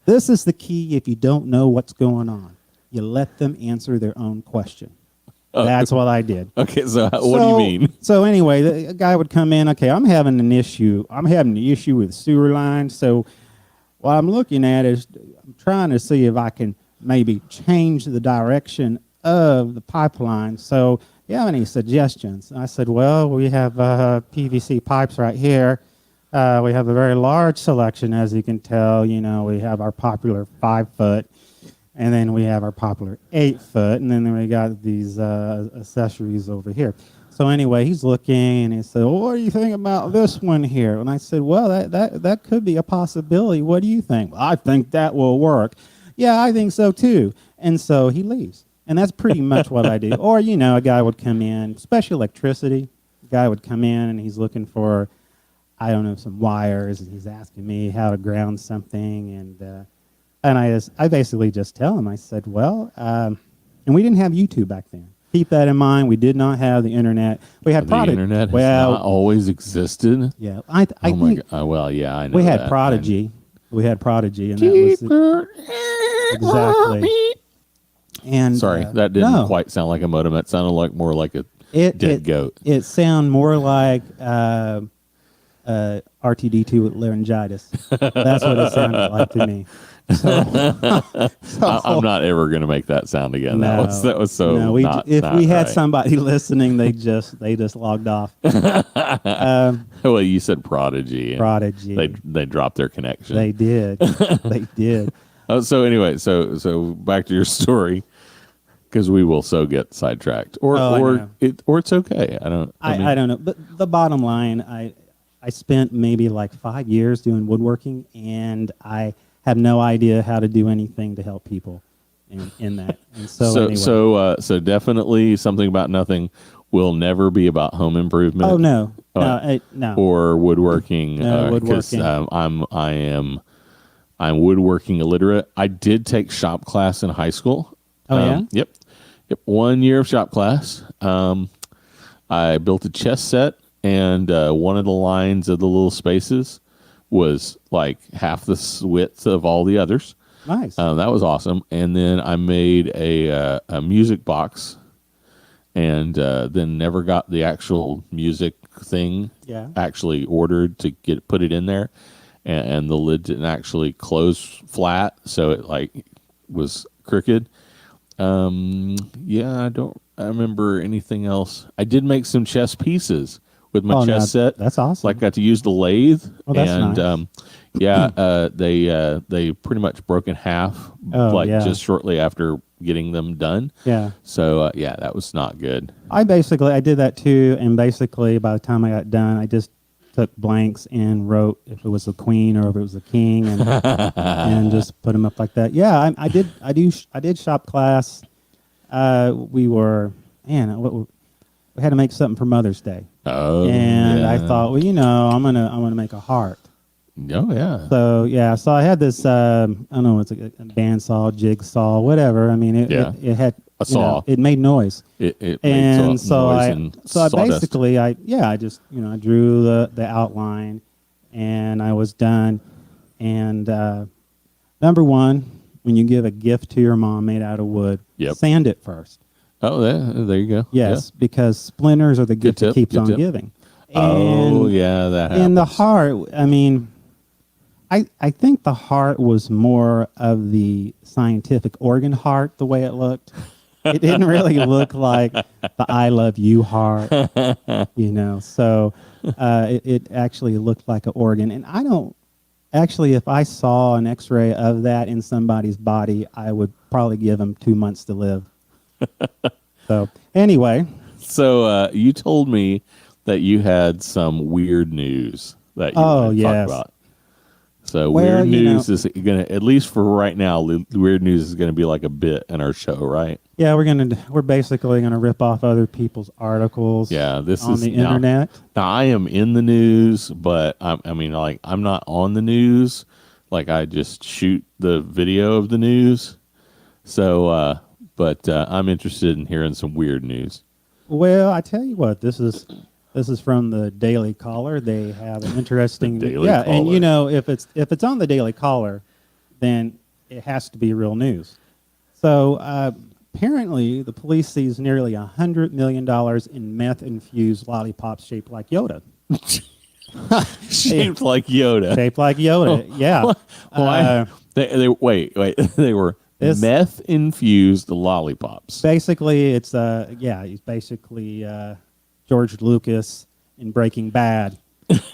this is the key. If you don't know what's going on, you let them answer their own question. That's what I did. Okay, so what do you mean? So anyway, the guy would come in. Okay, I'm having an issue. I'm having an issue with sewer lines. So what I'm looking at is I'm trying to see if I can maybe change the direction of the pipeline. So do you have any suggestions? And I said, well, we have PVC pipes right here. We have a very large selection, as you can tell. We have our popular 5-foot. And then we have our popular 8-foot, and then we got these accessories over here. So anyway, he's looking, and he said, well, what do you think about this one here? And I said, well, that could be a possibility. What do you think? Well, I think that will work. Yeah, I think so too. And so he leaves. And that's pretty much what I do. Or, a guy would come in, especially electricity. A guy would come in, and he's looking for, I don't know, some wires, and he's asking me how to ground something, and I basically just tell him, I said, well, and we didn't have YouTube back then. Keep that in mind. We did not have the internet. We had The internet has not always existed. Yeah, I Oh my think God. Well, yeah, I know. we had that. Prodigy. We had Prodigy, and that was exactly. And Sorry, that didn't quite sound like a modem. It sounded like more like a dead goat. It sounded more like RTD2 with laryngitis. That's what it sounded like to me. I'm not ever going to make that sound again. No, that was so. No, if we had somebody listening, they just logged off. Well, you said Prodigy. Prodigy. They dropped their connection. They did. They did. So anyway, so back to your story, because we will so get sidetracked, or it's okay. I don't know. But the bottom line, I spent maybe like 5 years doing woodworking, and I have no idea how to do anything to help people in that. And so definitely Something About Nothing will never be about home improvement. Oh no, no, or woodworking. No, woodworking. I'm woodworking illiterate. I did take shop class in high school. Oh yeah. Yep. 1 year of shop class. I built a chess set, and one of the lines of the little spaces was like half the width of all the others. Nice. That was awesome. And then I made a music box, and then never got the actual music thing actually ordered to put it in there. And the lid didn't actually close flat, so it like was crooked. I don't remember anything else. I did make some chess pieces with my chess set. That's awesome. Like, got to use the lathe. Oh, that's nice. They pretty much broke in half, just shortly after getting them done. Yeah. So that was not good. I did that too, and basically by the time I got done, I just took blanks and wrote if it was a queen or if it was a king, and and just put them up like that. Yeah, I did shop class. We were we had to make something for Mother's Day. Oh, And yeah. I thought, well, I'm gonna make a heart. Oh, yeah. So yeah, so I had this I don't know, it's a bandsaw, jigsaw, whatever. I mean, Yeah. it had A saw. it made noise. It makes And so noise I and so I sawdust. basically I just I drew the outline, and I was done. And number one, when you give a gift to your mom made out of wood, Yep. sand it first. Oh, there you go. Yes, because splinters are the Good gift that tip, keeps good on tip. giving. Yeah. Oh, And yeah, that happens. in the heart, I mean, I think the heart was more of the scientific organ heart, the way it looked. It didn't really look like the I love you heart, So it actually looked like an organ. And I don't, actually, if I saw an x-ray of that in somebody's body, I would probably give them 2 months to live. So anyway. So you told me that you had some weird news that you want to yes. talk about. So Well, weird news is going to, at least for right now, weird news is going to be like a bit in our show, right? Yeah, we're basically gonna rip off other people's articles. Yeah, this on is the internet. Now I am in the news, but I mean, like, I'm not on the news. Like, I just shoot the video of the news. So, but I'm interested in hearing some weird news. Well, I tell you what, this is from the Daily Caller. They have an interesting Daily and Caller. if it's on the Daily Caller, then it has to be real news. So apparently, the police seized nearly $100 million in meth-infused lollipops shaped like Yoda. Shaped like Yoda. Shaped like Yoda, yeah. Why? Wait. They were This- meth infused lollipops. Basically, it's he's basically George Lucas in Breaking Bad,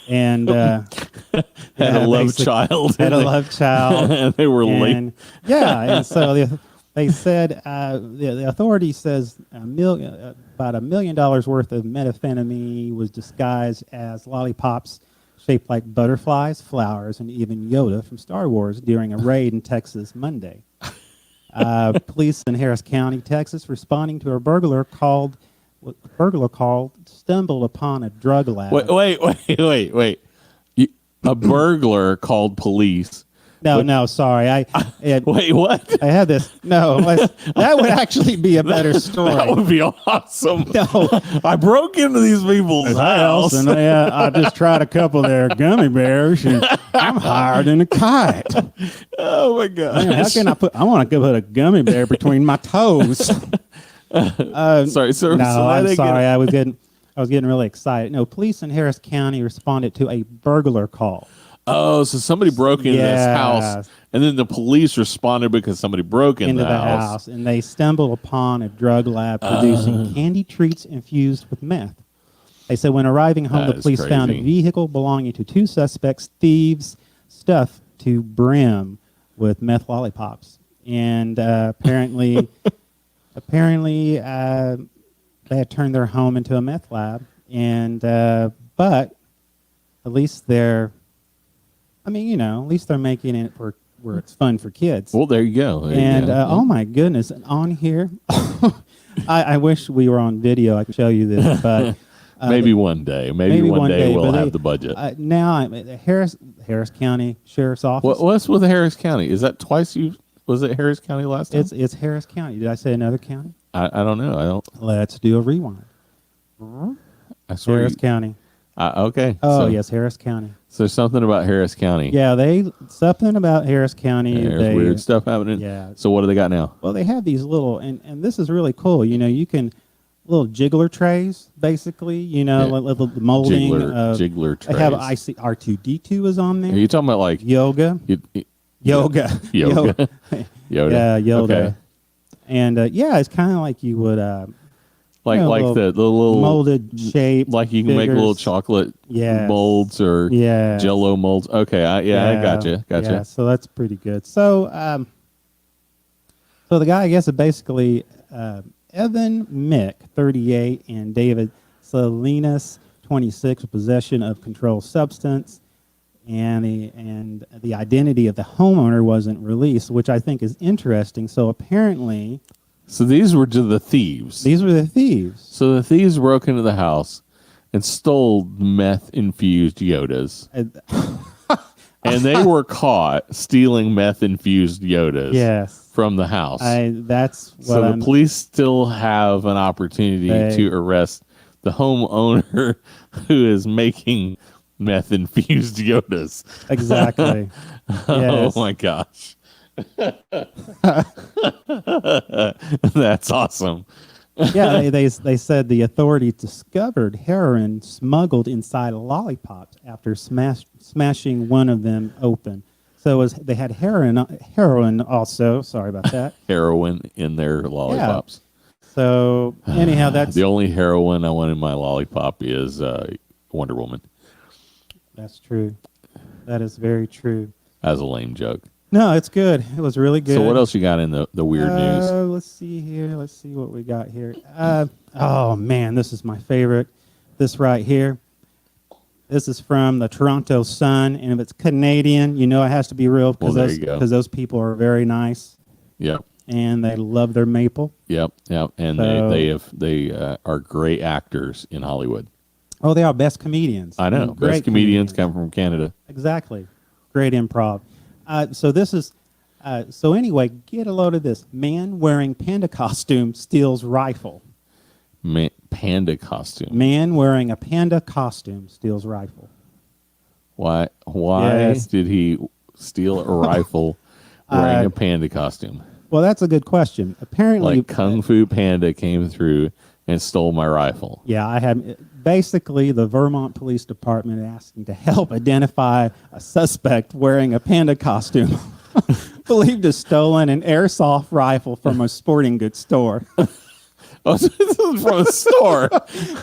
and Had a love child. Had a love child, and they were late. and and so they said the authority says about $1 million worth of methamphetamine was disguised as lollipops shaped like butterflies, flowers, and even Yoda from Star Wars during a raid in Texas Monday. Police in Harris County, Texas, responding to a burglar called stumbled upon a drug lab. Wait. A burglar called police. No, sorry. Wait, what? I had this. No, that would actually be a better story. That would be awesome. No. I broke into these people's house. And I just tried a couple of their gummy bears, and I'm higher than a kite. Oh my god! Man, how can I want to put a gummy bear between my toes. Sorry, sir. No, so I'm sorry. I was getting really excited. No, police in Harris County responded to a burglar call. Oh, so somebody broke into this Yes. house, and then the police responded because somebody broke into the house. And they stumbled upon a drug lab producing candy treats infused with meth. They said when arriving home, That the is police found a crazy. vehicle belonging to two suspects, thieves, stuffed to brim with meth lollipops. And apparently, they had turned their home into a meth lab. And but at least they're making it for where it's fun for kids. Well, there you go. Oh my goodness! And on here, I wish we were on video. I could show you this, but maybe one day. Maybe one day we'll but have the budget. Now I'm at the Harris County Sheriff's Office. What's with Harris County? Is that twice you? Was it Harris County last time? It's Harris County. Did I say another county? I don't know. I don't. Let's do a rewind. I swear. Harris County. Okay. Oh so, yes, Harris County. So something about Harris County. Yeah, something about Harris County. There's weird stuff happening. Yeah. So what do they got now? Well, they have these little, and this is really cool. You can little jiggler trays, basically. The molding Jiggler trays. I have R2D2 is on there. Are you talking about like Yoga. Yoga? Yoda. Yoda. Yeah, Yoda. Okay. And it's kind of like you would Like little the little molded shape. like you can make little chocolate Yes. molds or Yes. Jello molds. Okay, I gotcha. Yeah, so that's pretty good. So so the guy, I guess, is basically Evan Mick, 38, and David Salinas, 26, with possession of controlled substance, and the identity of the homeowner wasn't released, which I think is interesting. So apparently, So these were to the thieves. These were the thieves. So the thieves broke into the house and stole meth-infused Yodas. And they were caught stealing meth-infused Yodas Yes. from the house. That's what So I'm, the police still have an opportunity to arrest the homeowner who is making meth-infused Yodas. exactly. Yes. Oh my gosh. That's awesome. Yeah, they said the authorities discovered heroin smuggled inside lollipops after smashing one of them open. So they had heroin also. Sorry about that. Heroin in their lollipops. So anyhow, that's The only heroin I want in my lollipop is Wonder Woman. that's true. That is very true. As a lame joke. No, it's good. It was really good. So what else you got in the weird news? Let's see here. Let's see what we got here. Oh man, this is my favorite. This right here. This is from the Toronto Sun, and if it's Canadian, you know it has to be real Well, there you go. because those people are very nice Yep. and they love their maple. Yep. And So- they are great actors in Hollywood. Oh, they are best comedians. I know. Great Best comedians come from Canada. Exactly. Great improv. So this is. So anyway, get a load of this. Man wearing panda costume steals rifle. Panda costume. Man wearing a panda costume steals rifle. Why Yes. did he steal a rifle wearing a panda costume? Well, that's a good question. Apparently, Like Kung Fu Panda came through and stole my rifle. yeah, I had basically the Vermont Police Department asking to help identify a suspect wearing a panda costume, believed to stolen an airsoft rifle from a sporting goods store. Oh, so this is from a store.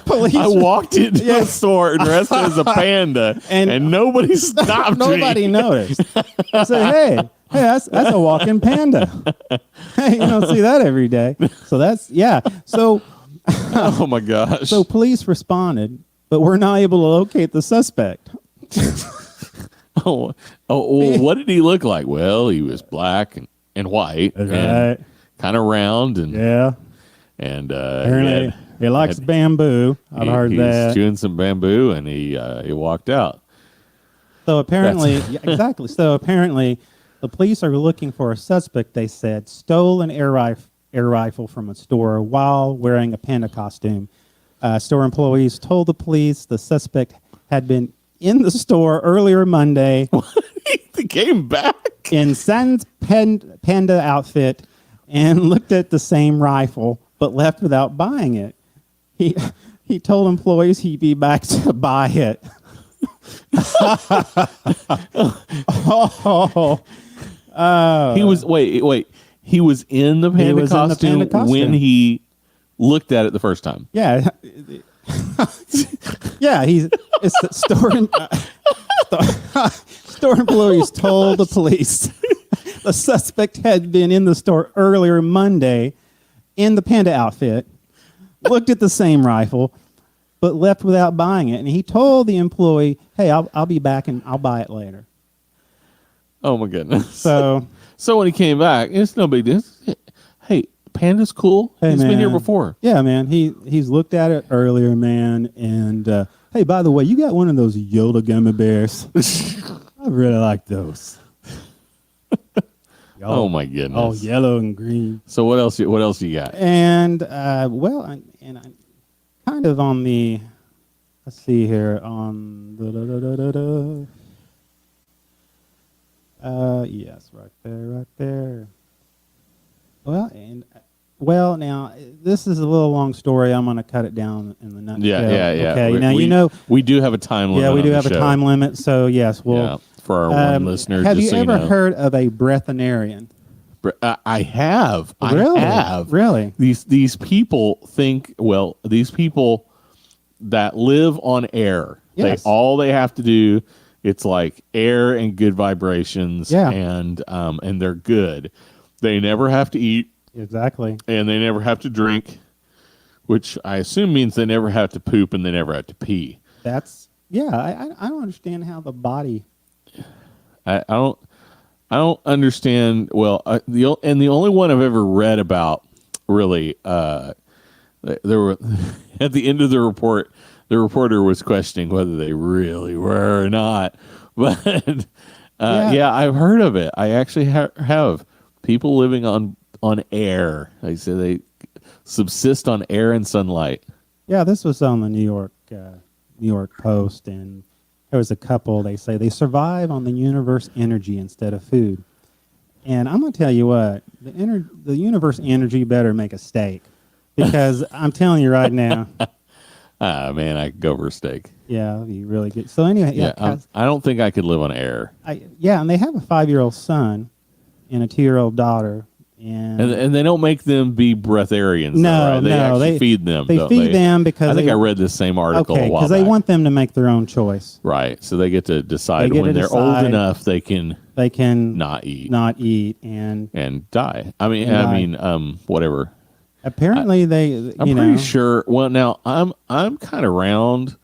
Police, I walked into the Yes. store dressed as a panda, And- and nobody stopped nobody me. noticed. I said, hey, that's a walking panda. Hey, you don't see that every day. So that's yeah. So Oh my gosh! so police responded, but we're not able to locate the suspect. well, what did he look like? Well, he was black and white, and kind of round, and Yeah. Apparently He likes bamboo. I've heard he that. was chewing some bamboo, and he walked out. So apparently, yeah, exactly. So apparently, the police are looking for a suspect. They said stole an air rifle from a store while wearing a panda costume. Store employees told the police the suspect had been in the store earlier Monday He came back. in Sans panda outfit and looked at the same rifle, but left without buying it. He told employees he'd be back to buy it. He was wait. He was in the panda, was in the costume, panda costume. when he looked at it the first time. Yeah. Yeah, it's the store employees told the police the suspect had been in the store earlier Monday in the panda outfit, looked at the same rifle, but left without buying it. And he told the employee, hey, I'll be back and I'll buy it later. Oh my goodness! So So when he came back, it's no big deal. Hey, panda's cool. Hey, He's been here man. before. Yeah, man. He's looked at it earlier, man. And hey, by the way, you got one of those Yoda gummy bears. I really like those. Oh my goodness! Oh, yellow and green. So what else? What else you got? And well, I'm kind of on the. Let's see here on the. Yes, right there. Well, now this is a little long story. I'm going to cut it down in the nutshell. Yeah. Okay, We- now we do have a time limit. Yeah, we on do the have a show. time limit. So yes, Yeah, well, for our one listener. have just you so ever know. heard of a breathanarian? I have. Really? I have. Really? These people think. Well, these people that live on air. Yes. All they have to do. It's like air and good vibrations. Yeah. And they're good. They never have to eat. Exactly. And they never have to drink, which I assume means they never have to poop and they never have to pee. That's I don't understand how the body. I don't understand. Well, the only one I've ever read about really, there were at the end of the report, the reporter was questioning whether they really were or not. But yeah, I've heard of it. I actually have people living on air. They say they subsist on air and sunlight. Yeah, this was on the New York Post, and there was a couple. They say they survive on the universe energy instead of food. And I'm gonna tell you what, the universe energy better make a steak, because I'm telling you right now. Ah, man, I could go for a steak. Yeah, it'd be really good. So anyway, I don't think I could live on air. And they have a 5-year-old son and a 2-year-old daughter. And they don't make them be breatharians. No, though, right? They actually feed them. They feed them because I think I read this same article a while because they back. want them to make their own choice. Right, so they get to decide when they're old enough they can not eat and die. I mean, whatever. Apparently, I'm pretty sure. Well, now I'm kind of round.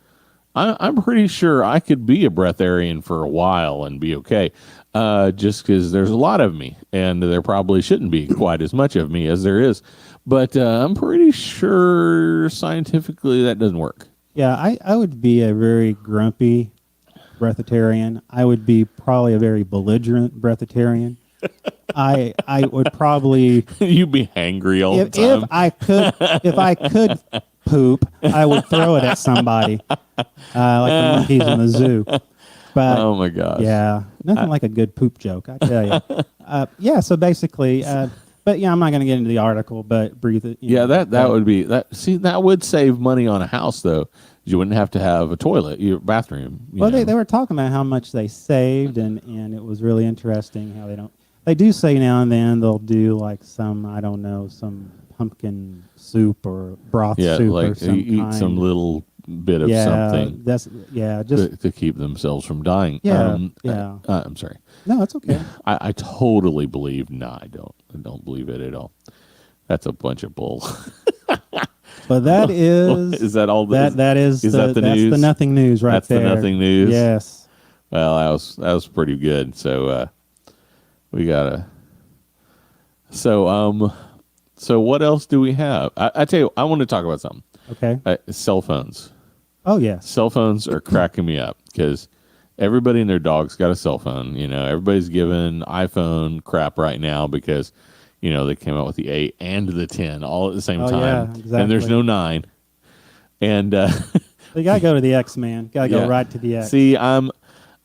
I'm pretty sure I could be a breatharian for a while and be okay. Just because there's a lot of me, and there probably shouldn't be quite as much of me as there is. But I'm pretty sure scientifically that doesn't work. Yeah, I would be a very grumpy breatharian. I would be probably a very belligerent breatharian. I would probably You'd be hangry all the time. If I could poop, I would throw it at somebody, like the monkeys in the zoo. But oh my gosh! Yeah, nothing like a good poop joke, I tell you. Yeah, so basically, but yeah, I'm not going to get into the article, but breathe it. That would be that. See, that would save money on a house though. You wouldn't have to have a toilet, your bathroom. They were talking about how much they saved, and it was really interesting how they do say now and then they'll do like some pumpkin soup or broth soup like or some eat kind. some little bit of something. Just to keep themselves from dying. I'm sorry. No, it's okay. I totally believe. No, I don't believe it at all. That's a bunch of bull. But that is that all? That is that the that's news? the nothing news right that's there. That's the nothing news. Yes. Well, that was pretty good. So we gotta. So what else do we have? I tell you, I want to talk about something. Okay. Cell phones. Oh yes. Cell phones are cracking me up because everybody and their dog's got a cell phone. Everybody's giving iPhone crap right now because they came out with the 8 and the 10 all at the same time. Yeah, exactly. And there's no 9. And you gotta go to the X, man. Gotta go right to the X. See, I'm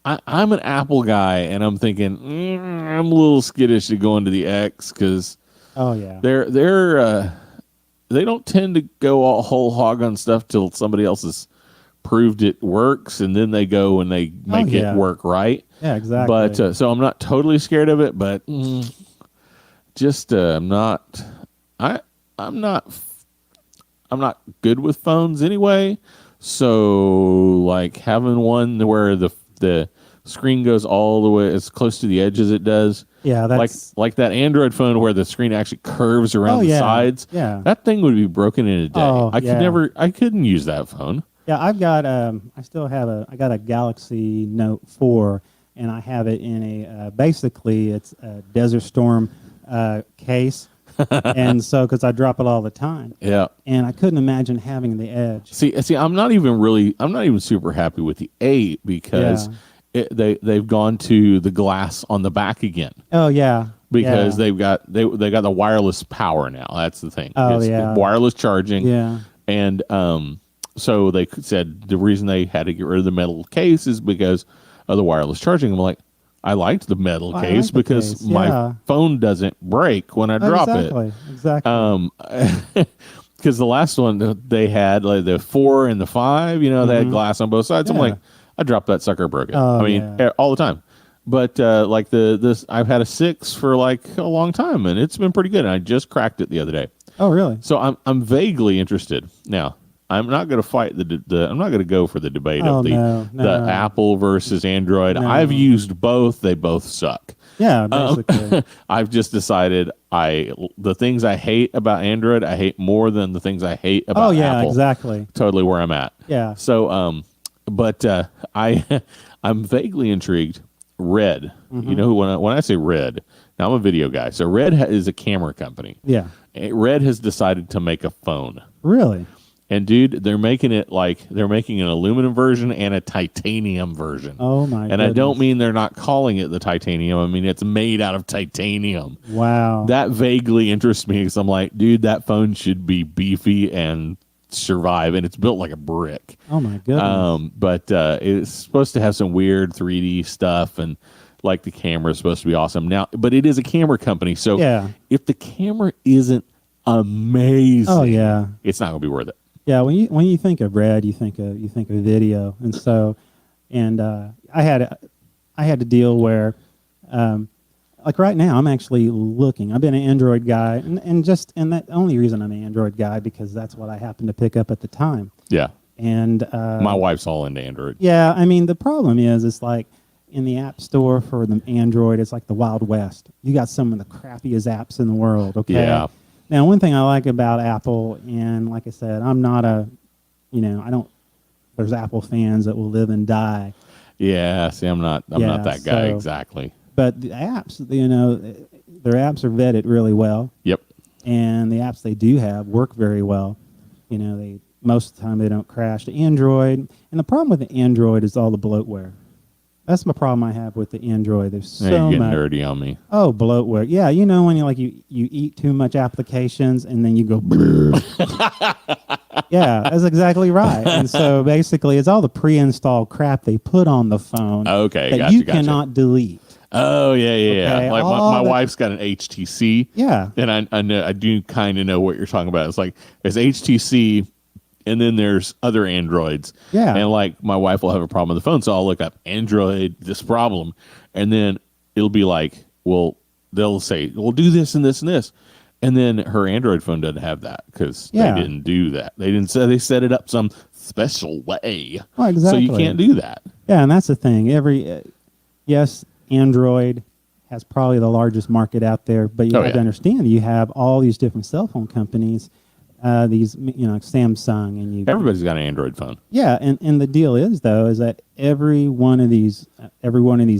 an Apple guy, and I'm thinking I'm a little skittish to go into the X because they don't tend to go all whole hog on stuff till somebody else has proved it works, and then they go and they make it work right. Yeah, exactly. But so I'm not totally scared of it, but I'm not. I'm not good with phones anyway. So like having one where the screen goes all the way as close to the edge as it does. Yeah, that's like that Android phone where the screen actually curves around the sides. Yeah, that thing would be broken in a day. I couldn't use that phone. Yeah, I've got I got a Galaxy Note 4, and I have it in a basically it's a Desert Storm case. And so because I drop it all the time. Yeah. And I couldn't imagine having the edge. See, I'm not even super happy with the 8 because they've gone to the glass on the back again. Oh yeah. Because they got the wireless power now. That's the thing. Oh it's wireless charging. Yeah. And so they said the reason they had to get rid of the metal case is because of the wireless charging. I'm like, I liked the metal case because my phone doesn't break when I drop it. Exactly. Because the last one they had, like the 4 and the 5, they had glass on both sides. I'm like, I dropped that sucker, broke it. All the time. But like this, I've had a 6 for like a long time, and it's been pretty good. And I just cracked it the other day. Oh, really? So I'm vaguely interested now. I'm not going to fight I'm not going to go for the debate of the Apple versus Android. No. I've used both. They both suck. Yeah, basically. I've just decided the things I hate about Android, I hate more than the things I hate about Apple. Oh, yeah, exactly. Totally where I'm at. Yeah. So, I'm vaguely intrigued. Red. When I say Red, now I'm a video guy. So Red is a camera company. Yeah. Red has decided to make a phone. Really? And dude, they're making an aluminum version and a titanium version. Oh my! And I don't mean they're not calling it the titanium. I mean it's made out of titanium. Wow. That vaguely interests me because I'm like, dude, that phone should be beefy and survive, and it's built like a brick. Oh my goodness. But it's supposed to have some weird 3D stuff, and like the camera is supposed to be awesome now. But it is a camera company, so Yeah. if the camera isn't amazing, Oh yeah. it's not gonna be worth it. Yeah, when you think of Red, you think of video, and so, and I had a deal where, like right now, I'm actually looking. I've been an Android guy, and that only reason I'm an Android guy because that's what I happened to pick up at the time. Yeah, And my wife's all into Android. yeah, I mean the problem is it's like in the App Store for the Android, it's like the Wild West. You got some of the crappiest apps in the world. Okay. Yeah. Now, one thing I like about Apple, and like I said, I'm not I don't. There's Apple fans that will live and die. Yeah, see, I'm not that guy so- exactly. But the apps, their apps are vetted really well, Yep. and the apps they do have work very well. They most of the time they don't crash. The Android, and the problem with the Android is all the bloatware. That's my problem I have with the Android. There's Now so you're getting much. nerdy on me. Oh, bloatware. Yeah, when you eat too much applications and then you go. Yeah, that's exactly right. And so basically, it's all the pre-installed crap they put on the phone Okay, that gotcha, you gotcha. cannot delete. Oh yeah. Okay, Like all my the- wife's got an HTC. Yeah. And I know I do kind of know what you're talking about. It's like there's HTC, and then there's other Androids. Yeah. And like my wife will have a problem with the phone, so I'll look up Android this problem, and then it'll be like, well, they'll say, well, do this and this and this, and then her Android phone doesn't have that because Yeah. they didn't do that. They didn't say they set it up some special way. Well, So you exactly. can't do that. Yeah, and that's the thing. Yes, Android has probably the largest market out there, but you Oh, have to yeah. understand you have all these different cell phone companies, these Samsung, and you Everybody's got an Android phone. yeah, and the deal is though is that every one of these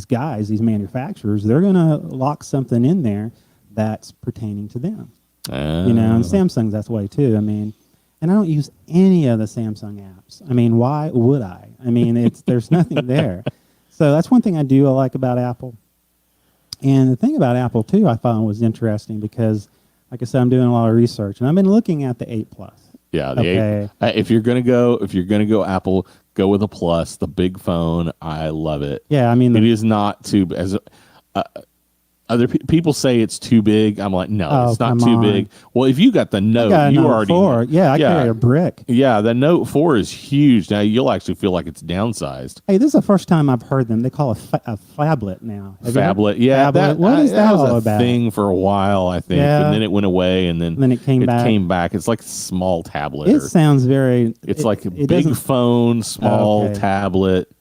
guys, these manufacturers, they're gonna lock something in there that's pertaining to them. And Samsung's that way too. I mean, and I don't use any of the Samsung apps. I mean, why would I? I mean, there's nothing there. So that's one thing I like about Apple. And the thing about Apple too, I found was interesting because, like I said, I'm doing a lot of research, and I've been looking at the 8 Plus. Yeah, the Okay. 8. If you're gonna go Apple, go with a Plus, the big phone. I love it. Yeah, I mean, It is not too as other people say it's too big. I'm like, no, Oh, it's not come too on. big. Well, if you got the Note, I got a you Note already 4. Yeah, I carry a brick. Yeah, the Note 4 is huge. Now you'll actually feel like it's downsized. Hey, this is the first time I've heard them. They call it a phablet now. Have you heard- Phablet, yeah. Phablet. What is that was all a about? thing for a while, I think, Yeah. and then it went away, and then Then it came back. It's like a small tablet. It or- sounds very. it's like a it big doesn't- phone, small Okay. tablet.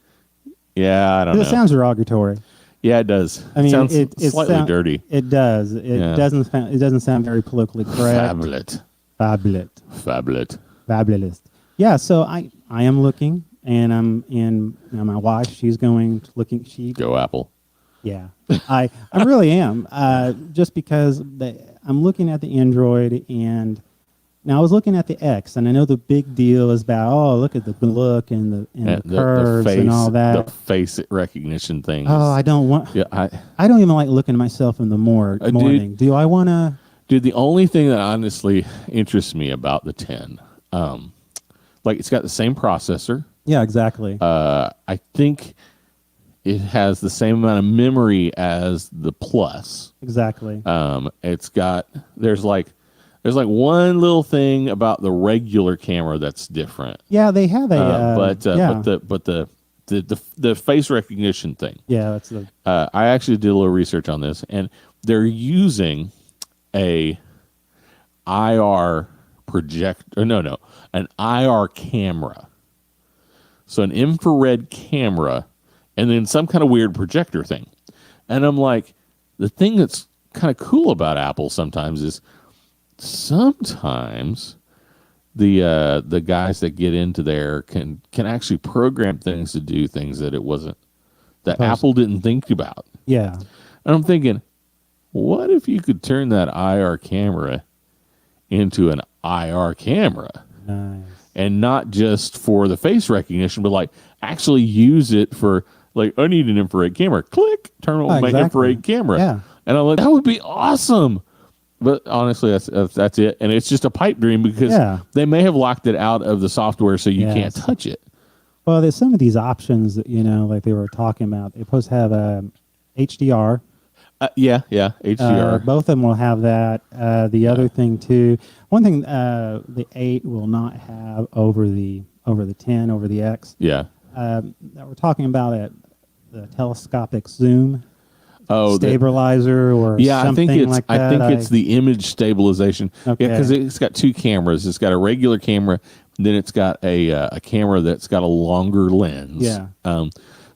Yeah, I don't know. It sounds derogatory. Yeah, it does. I mean, sounds it slightly sound- dirty. It does. It Yeah. doesn't sound very politically correct. Phablet. Phablet. Fabulous. Yeah. So I am looking, and I'm in. My wife, she's going looking. She Go Apple. Yeah, I really am. Just because I'm looking at the Android, and now I was looking at the X, and I know the big deal is about look at the look and the curves face, and all that. The face recognition thing. Oh, I don't want. Yeah, I don't even like looking at myself in the morning. Do I want to? dude, the only thing that honestly interests me about the 10, like it's got the same processor. Yeah, exactly. I think it has the same amount of memory as the Plus. Exactly. It's got there's like one little thing about the regular camera that's different. Yeah, they have a. But the face recognition thing. Yeah, that's the. I actually did a little research on this, and they're using a IR an IR camera. So an infrared camera, and then some kind of weird projector thing. And I'm like, the thing that's kind of cool about Apple sometimes is sometimes the guys that get into there can actually program things to do things that Apple didn't think about. Yeah. And I'm thinking, what if you could turn that IR camera into an IR camera. Nice. And not just for the face recognition, but like actually use it for like, I need an infrared camera. Click, turn on my infrared camera. Yeah. And I'm like, that would be awesome. But honestly, that's it. And it's just a pipe dream because they may have locked it out of the software so you can't touch it. Well, there's some of these options that, like they were talking about. They're supposed to have HDR. Yeah, HDR. Both of them will have that. The other thing too, one thing the 8 will not have over the 10, over the X. Yeah. That we're talking about the telescopic zoom. Oh, stabilizer or something like that. I think it's the image stabilization. Okay. Yeah, because it's got two cameras. It's got a regular camera, then it's got a camera that's got a longer lens. Yeah.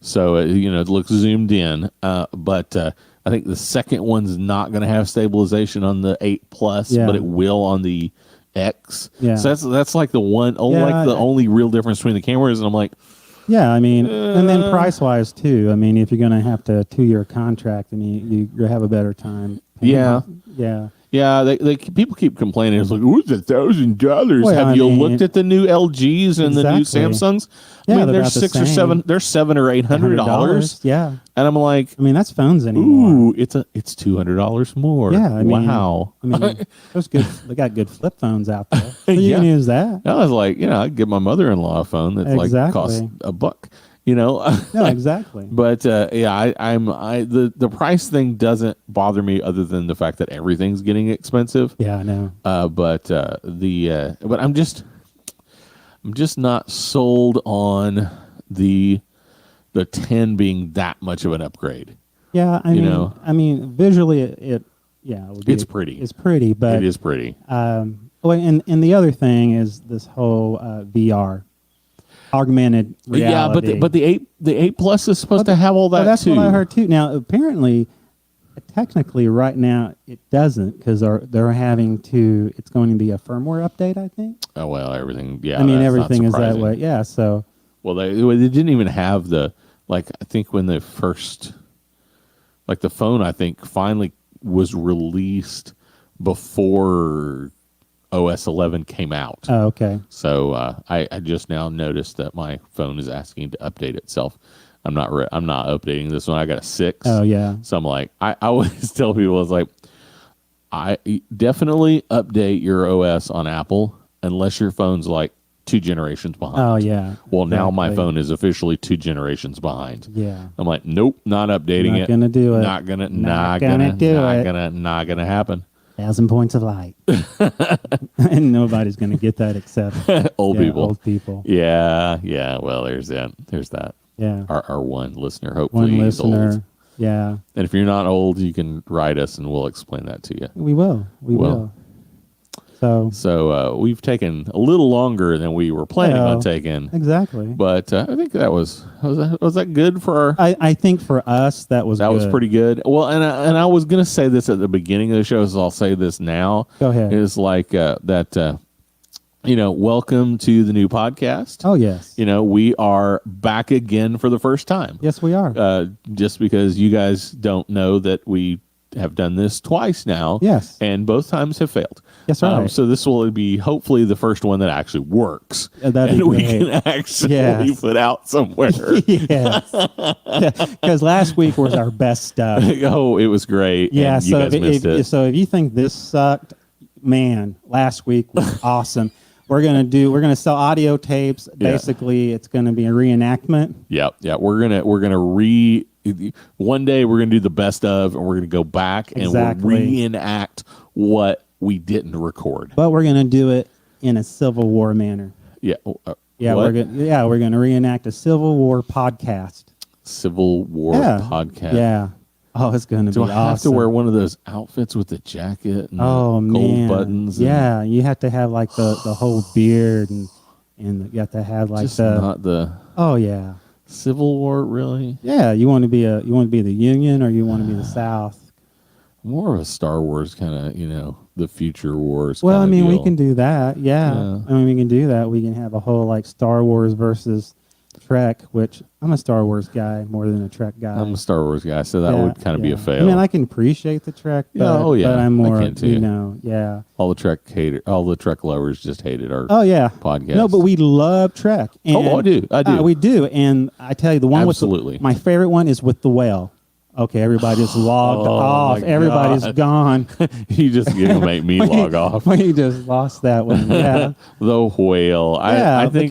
So it looks zoomed in. But I think the second one's not going to have stabilization on the 8 Plus, but it will on the X. Yeah. So that's like the only real difference between the cameras. And I'm like, yeah, I mean, and then price-wise too. I mean, if you're going to have to 2-year contract, I mean, you have a better time. Yeah. Yeah. They people keep complaining. It's like, oh, it's $1,000. Well, Have you looked at the new LGs and the new Samsungs? Yeah, I mean, they're they're about the $600 or same. $700 or $800. Yeah. And I'm like, I mean, that's phones anymore. ooh, it's $200 more. Yeah. I mean, wow. I mean, there's good. They got good flip phones out there. So you can use that. I was like, I'd give my mother-in-law a phone that's like costs $1. No, exactly. But the price thing doesn't bother me, other than the fact that everything's getting expensive. Yeah, I know. But I'm just not sold on the 10 being that much of an upgrade. Yeah, I mean, visually it's pretty. It's pretty, but it is pretty. Well, and the other thing is this whole VR. Augmented reality. Yeah, but the 8 Plus is supposed to have all that that's too. What I heard too. Now, apparently, technically, right now it doesn't, because they're having to. It's going to be a firmware update, I think. Oh well, everything. Yeah, I mean, everything is that way. Yeah, so. Well, they didn't even have I think when the first, the phone, I think finally was released before OS 11 came out. Oh, okay. So I just now noticed that my phone is asking to update itself. I'm not updating this one. I got a 6. Oh yeah. So I'm like, I always tell people, it's like, I definitely update your OS on Apple unless your phone's like 2 generations behind. Oh yeah. Well, now my phone is officially 2 generations behind. Yeah. I'm like, nope, not updating it. Not gonna do it. Not gonna happen. 1,000 points of light. And nobody's going to get that except old people. Old people. Yeah. Well, there's that. Yeah. Our one listener, hopefully, one is listener. old. Yeah. And if you're not old, you can write us and we'll explain that to you. We will. We will. So we've taken a little longer than we were planning on taking. Exactly. But I think that was that good for our... I think for us, that was pretty good. Well, and I was going to say this at the beginning of the show, so I'll say this now. Go ahead. Is like that, welcome to the new podcast. Oh, yes. We are back again for the first time. Yes, we are. Just because you guys don't know that we have done this twice now. Yes. And both times have failed. Yes, right. So this will be hopefully the first one that actually works. That'd be we great. can actually put out somewhere. Yes. Because last week was our best stuff. Oh, it was great. Yeah. And you guys missed it. So if you think this sucked, man, last week was awesome. We're gonna sell audio tapes. Basically, it's gonna be a reenactment. Yeah. We're gonna one day we're gonna do the best of, and we're gonna go back and we'll reenact what we didn't record. But we're gonna do it in a Civil War manner. Yeah. We're gonna reenact a Civil War podcast. Civil War podcast. Yeah. Oh, it's gonna be awesome. Do I have to wear one of those outfits with the jacket and the gold buttons? Yeah, you have to have like the whole beard and you have to have like just not the. Oh yeah. Civil War, really? Yeah, you want to be the Union or you want to be the South? More of a Star Wars kind of, the future wars. Well, deal. we can do that. Yeah. I mean, we can do that. We can have a whole like Star Wars versus Trek, which I'm a Star Wars guy more than a Trek guy. I'm a Star Wars guy, so that would kind of be a fail. I mean, I can appreciate the Trek, but, Yeah, oh, yeah, but I'm I more, can too. yeah. all the Trek lovers just hated our Oh yeah, podcast. No, but we love Trek. And, I do. we do, and I tell you, the one Absolutely. with my favorite one is with the whale. Okay, everybody just logged off. my Everybody's God. gone. You just gonna make me log off. We just lost that one. Yeah, The whale. Yeah, I think